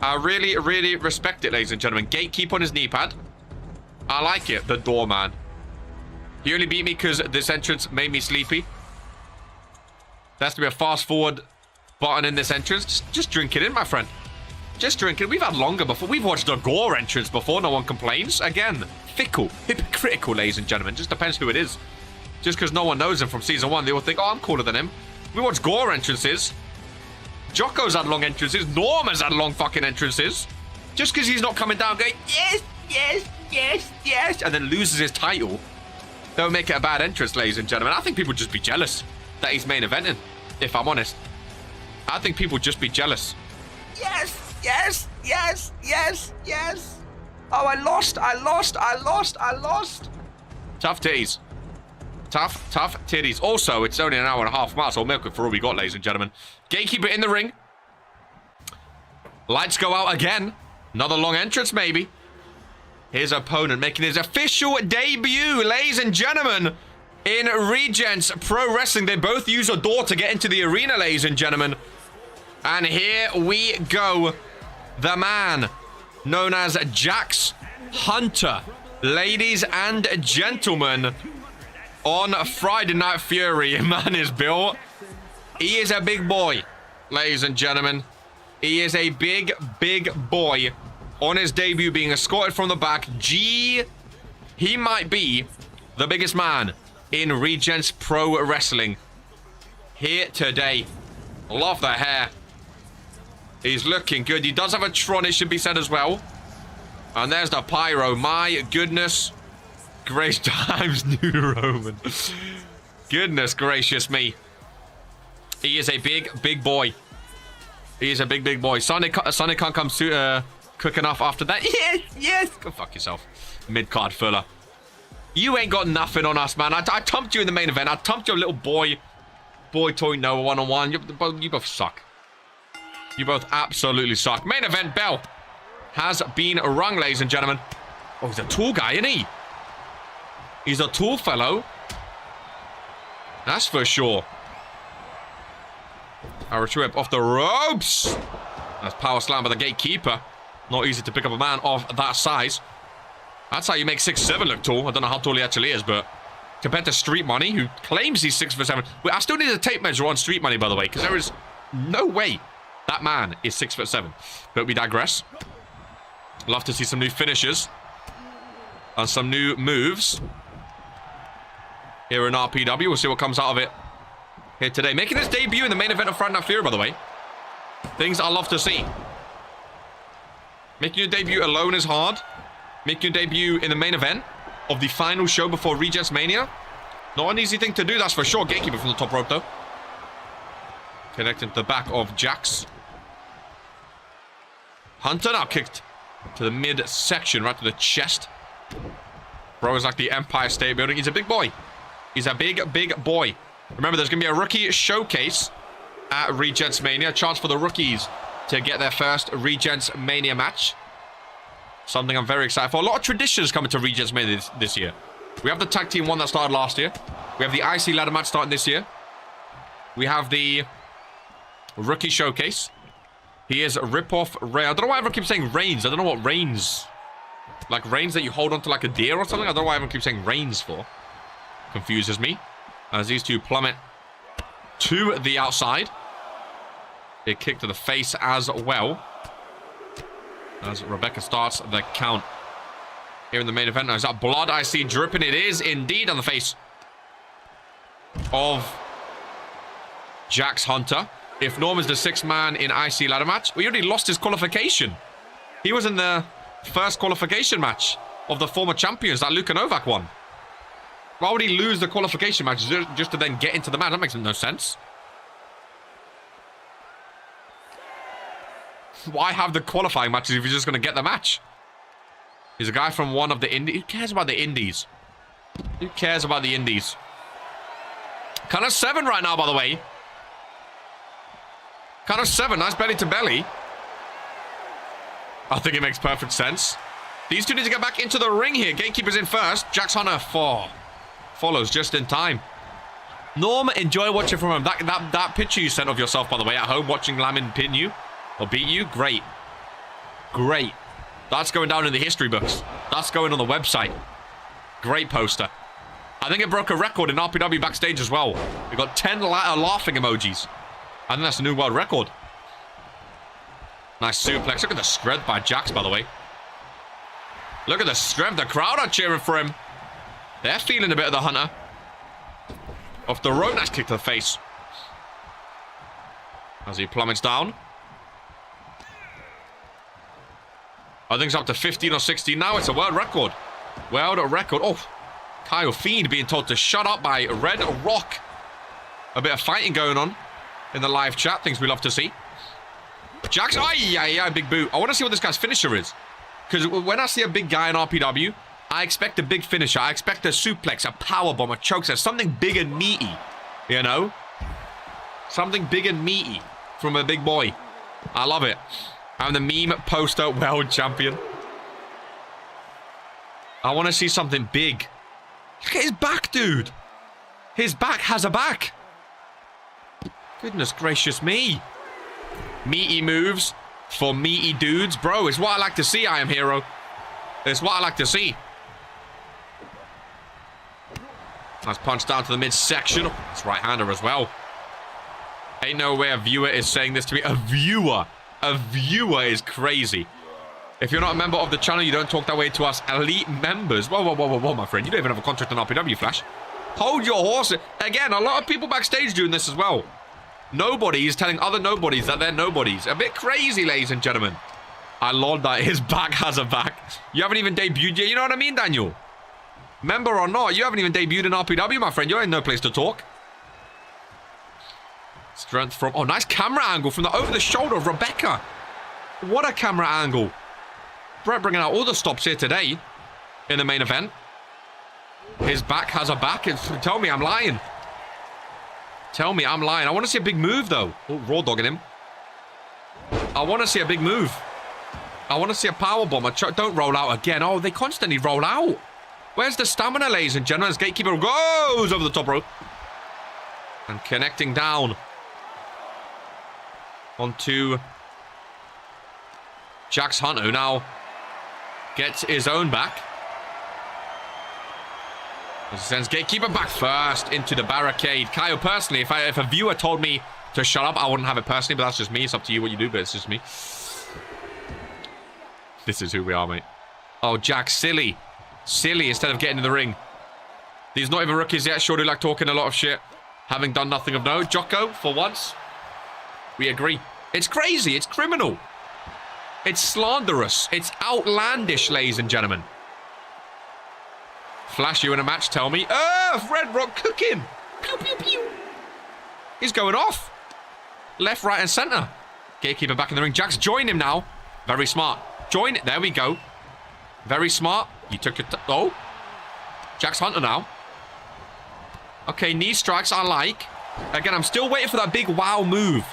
I really, really respect it, ladies and gentlemen. Gatekeep on his knee pad. I like it. The doorman. He only beat me because this entrance made me sleepy. There has to be a fast forward button in this entrance. Just drink it in, my friend. Just drink it. We've had longer before. We've watched a Gore entrance before. No one complains. Again, fickle, hypocritical, ladies and gentlemen. Just depends who it is. Just because no one knows him from season 1, they will think, oh, I'm cooler than him. We watch Gore entrances. Jocko's had long entrances. Norm has had long fucking entrances. Just because he's not coming down going, yes, yes, yes, and then loses his title. Don't make it a bad entrance, ladies and gentlemen. I think people just be jealous that he's main eventing, if I'm honest. I think people just be jealous. Yes. Oh, I lost. Tough titties. Tough titties. Also, it's only an hour and a half. Might as well milk it for all we got, ladies and gentlemen. Gatekeeper in the ring. Lights go out again. Another long entrance, maybe. His opponent making his official debut, ladies and gentlemen, in Regents Pro Wrestling. They both use a door to get into the arena, ladies and gentlemen. And here we go. The man known as Jax Hunter. Ladies and gentlemen, on Friday Night Fury, man is built. He is a big boy, ladies and gentlemen. He is a big boy. On his debut, being escorted from the back. He might be the biggest man in Regents Pro Wrestling here today. Love the hair. He's looking good. He does have a Tron, it should be said as well. And there's the pyro. My goodness. Grace times New Roman. Goodness gracious me. He is a big boy. He is a big boy. Sonic can't come quick enough after that. Yes. Go fuck yourself. Mid-card filler. You ain't got nothing on us, man. I tumped you in the main event. I tumped your little boy toy Noah one-on-one. You both suck. You both absolutely suck. Main event bell has been rung, ladies and gentlemen. Oh, he's a tall guy, isn't he? He's a tall fellow. That's for sure. Irish whip off the ropes. That's power slam by the gatekeeper. Not easy to pick up a man of that size. That's how you make 6'7" look tall. I don't know how tall he actually is, but compared to Street Money, who claims he's 6'7". I still need a tape measure on Street Money, by the way, because there is no way that man is 6'7". But we digress. Love to see some new finishes and some new moves here in RPW. We'll see what comes out of it here today. Making his debut in the main event of Friday Night Fury, by the way. Things I love to see. Making your debut alone is hard. Making your debut in the main event of the final show before Regents Mania. Not an easy thing to do, that's for sure. Gatekeeper from the top rope, though. Connecting to the back of Jax. Hunter now kicked to the midsection, right to the chest. Bro is like the Empire State Building. He's a big boy. He's a big boy. Remember, there's going to be a rookie showcase at Regents Mania. A chance for the rookies to get their first Regents Mania match. Something I'm very excited for. A lot of traditions coming to Regents Mania this year. We have the tag team one that started last year. We have the IC ladder match starting this year. We have the rookie showcase. He is rip-off Ray. I don't know why everyone keeps saying reins. I don't know what reins. Like reins that you hold onto like a deer or something. I don't know why everyone keeps saying reins for. Confuses me. As these two plummet to the outside. Big kick to the face as well. As Rebecca starts the count here in the main event. Now, is that blood I see dripping? It is indeed on the face of Jax Hunter. If Norm is the sixth man in IC ladder match, we already lost his qualification. He was in the first qualification match of the former champions that Luka Novak won. Why would he lose the qualification match just to then get into the match? That makes no sense. Why have the qualifying matches if you're just going to get the match? He's a guy from one of the indies. Who cares about the indies? Who cares about the indies? Kind of 7 right now, by the way. Kind of 7. Nice belly to belly. I think it makes perfect sense. These two need to get back into the ring here. Gatekeeper's in first. Jax Hunter follows just in time. Norm, enjoy watching from home. That picture you sent of yourself, by the way, at home watching Lamin pin you. Or beat you? Great. Great. That's going down in the history books. That's going on the website. Great poster. I think it broke a record in RPW backstage as well. We got 10 laughing emojis. I think that's a new world record. Nice suplex. Look at the strength by Jax, by the way. Look at the strength. The crowd are cheering for him. They're feeling a bit of the Hunter. Off the rope. Nice kick to the face. As he plummets down. I think it's up to 15 or 16 now. It's a world record. World record. Oh, Kyle Fiend being told to shut up by Red Rock. A bit of fighting going on in the live chat. Things we love to see. Jax, big boot. I want to see what this guy's finisher is. Because when I see a big guy in RPW, I expect a big finisher. I expect a suplex, a powerbomb, a chokeslam, something big and meaty. You know? Something big and meaty from a big boy. I love it. I'm the meme poster world champion. I want to see something big. Look at his back, dude. His back has a back. Goodness gracious me. Meaty moves for meaty dudes. Bro, it's what I like to see, I Am Hero. It's what I like to see. Nice punch down to the midsection. It's right-hander as well. Ain't no way a viewer is saying this to me. A viewer. A viewer is crazy. If you're not a member of the channel, you don't talk that way to us elite members. Whoa, my friend. You don't even have a contract on RPW, Flash. Hold your horses. Again, a lot of people backstage doing this as well. Nobodies telling other nobodies that they're nobodies. A bit crazy, ladies and gentlemen. I love that his back has a back. You haven't even debuted yet. You know what I mean, Daniel? Member or not, you haven't even debuted in RPW, my friend. You're in no place to talk. Strength from... Oh, nice camera angle from the over-the-shoulder of Rebecca. What a camera angle. Brett bringing out all the stops here today in the main event. His back has a back. Tell me I'm lying. Tell me I'm lying. I want to see a big move, though. Oh, raw dogging him. I want to see a big move. I want to see a powerbomb. Don't roll out again. Oh, they constantly roll out. Where's the stamina, ladies and gentlemen? As Gatekeeper goes over the top rope. And connecting down. Onto Jax Hunter, who now gets his own back. As he sends Gatekeeper back first into the barricade. Kyle, personally, if a viewer told me to shut up, I wouldn't have it personally, but that's just me. It's up to you what you do, but it's just me. This is who we are, mate. Oh, Jax, silly. Silly instead of getting in the ring. These not even rookies yet. Sure do like talking a lot of shit. Having done nothing of note. Jocko, for once. We agree. It's crazy. It's criminal. It's slanderous. It's outlandish, ladies and gentlemen. Flash you in a match, tell me. Red Rock cooking. Pew, pew, pew. He's going off. Left, right, and center. Gatekeeper back in the ring. Jax, join him now. Very smart. Join it. There we go. Very smart. You took it. Oh. Jax Hunter now. Okay, knee strikes I like. Again, I'm still waiting for that big wow move.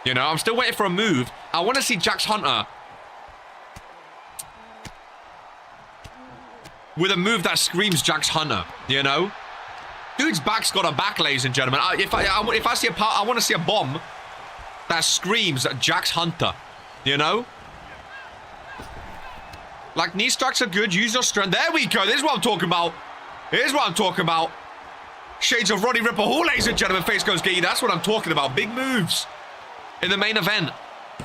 You know, I'm still waiting for a move. I want to see Jax Hunter with a move that screams Jax Hunter, you know? Dude's back's got a back, ladies and gentlemen. If I see I want to see a bomb that screams Jax Hunter, you know? Like, knee strikes are good. Use your strength. There we go. This is what I'm talking about. Here's what I'm talking about. Shades of Roddy Ripper Hall, ladies and gentlemen. Face goes gay. That's what I'm talking about. Big moves in the main event.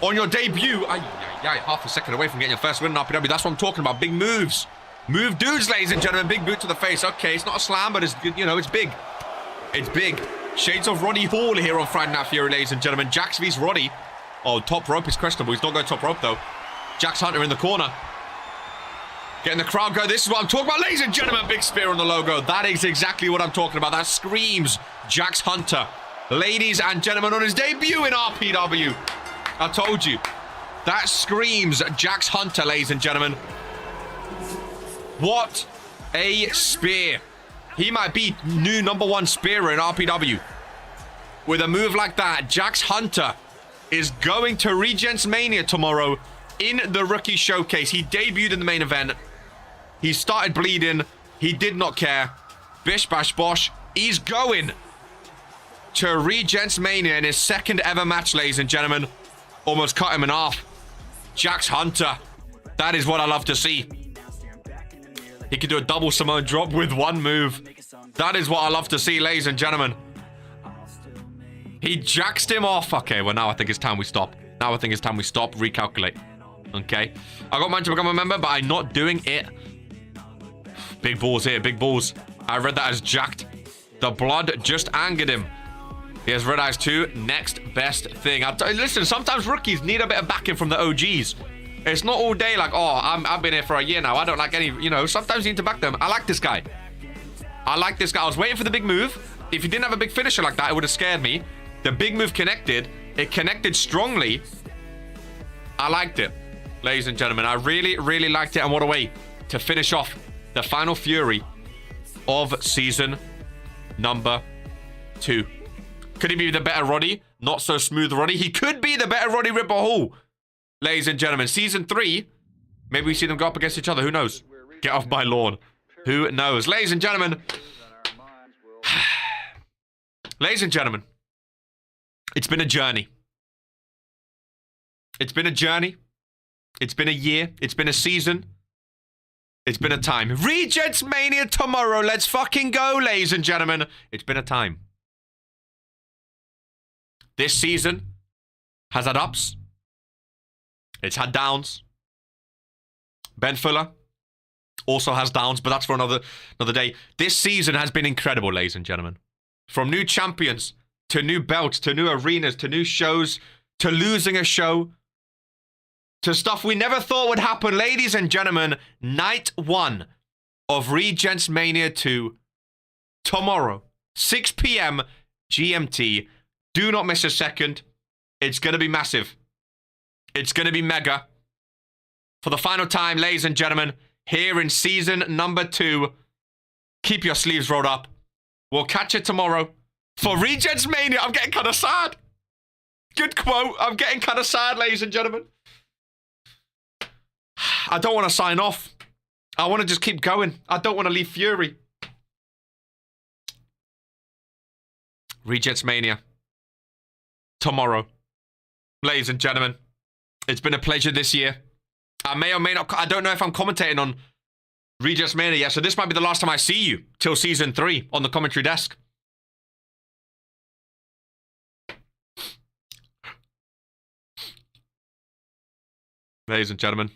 On your debut. Half a second away from getting your first win in RPW. That's what I'm talking about. Big moves. Move dudes, ladies and gentlemen. Big boot to the face. Okay, it's not a slam, but it's, you know, it's big. It's big. Shades of Roddy Hall here on Friday Night Fury, ladies and gentlemen. Jax vs Roddy. Oh, top rope is questionable. He's not going top rope, though. Jax Hunter in the corner. Getting the crowd go. This is what I'm talking about, ladies and gentlemen. Big spear on the logo. That is exactly what I'm talking about. That screams Jax Hunter. Ladies and gentlemen, on his debut in RPW. I told you. That screams Jax Hunter, ladies and gentlemen. What a spear. He might be new #1 spearer in RPW. With a move like that, Jax Hunter is going to Regents Mania tomorrow in the Rookie Showcase. He debuted in the main event. He started bleeding. He did not care. Bish bash bosh. He's going to Regents Mania in his second ever match, ladies and gentlemen. Almost cut him in half. Jax Hunter. That is what I love to see. He could do a double Samoan drop with one move. That is what I love to see, ladies and gentlemen. He jaxed him off. Okay, well, now I think it's time we stop. Now I think it's time we stop, recalculate. Okay. I got mine to become a member, but I'm not doing it. Big balls here, big balls. I read that as jacked. The blood just angered him. He has red eyes too. Next best thing. Listen, sometimes rookies need a bit of backing from the OGs. It's not all day like, oh, I've been here for a year now. I don't like any, you know, sometimes you need to back them. I like this guy. I like this guy. I was waiting for the big move. If he didn't have a big finisher like that, it would have scared me. The big move connected. It connected strongly. I liked it, ladies and gentlemen. I really, really liked it. And what a way to finish off the final Fury of season number 2. Could he be the better Roddy? Not so smooth Roddy. He could be the better Roddy Ripper Hall. Ladies and gentlemen, season 3. Maybe we see them go up against each other. Who knows? Get off my lawn. Who knows? Ladies and gentlemen. Ladies and gentlemen. It's been a journey. It's been a journey. It's been a year. It's been a season. It's been a time. Regents Mania tomorrow. Let's fucking go, ladies and gentlemen. It's been a time. This season has had ups. It's had downs. Ben Fuller also has downs, but that's for another day. This season has been incredible, ladies and gentlemen. From new champions to new belts to new arenas to new shows to losing a show to stuff we never thought would happen. Ladies and gentlemen, night 1 of Regents Mania 2 tomorrow, 6 p.m. GMT. Do not miss a second. It's going to be massive. It's going to be mega. For the final time, ladies and gentlemen, here in season number 2. Keep your sleeves rolled up. We'll catch you tomorrow for Regents Mania. I'm getting kind of sad. Good quote. I'm getting kind of sad, ladies and gentlemen. I don't want to sign off. I want to just keep going. I don't want to leave Fury. Regents Mania. Tomorrow. Ladies and gentlemen, it's been a pleasure this year. I may or may not, I don't know if I'm commentating on Regents Mania yet, so this might be the last time I see you till season 3 on the commentary desk. Ladies and gentlemen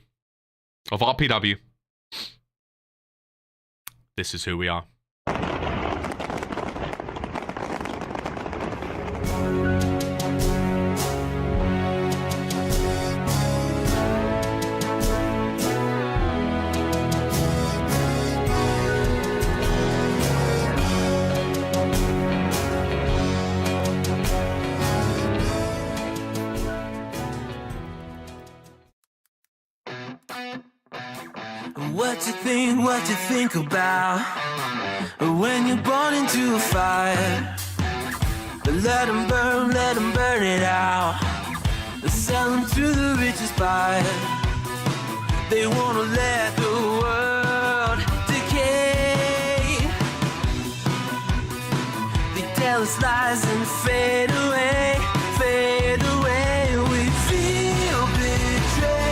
of RPW, this is who we are. What you think about when you're born into a fire? Let them burn it out. Sell them to the richest buyer. They wanna let the world decay. They tell us lies and fade away, fade away. We feel betrayed.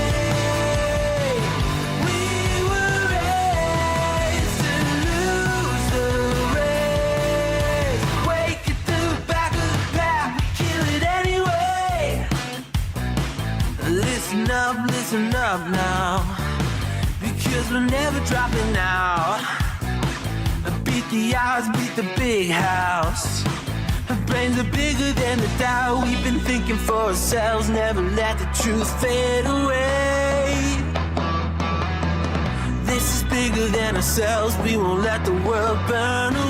Listen up now, because we're never dropping out. Beat the odds, beat the big house. Our brains are bigger than the doubt. We've been thinking for ourselves, never let the truth fade away. This is bigger than ourselves, we won't let the world burn away.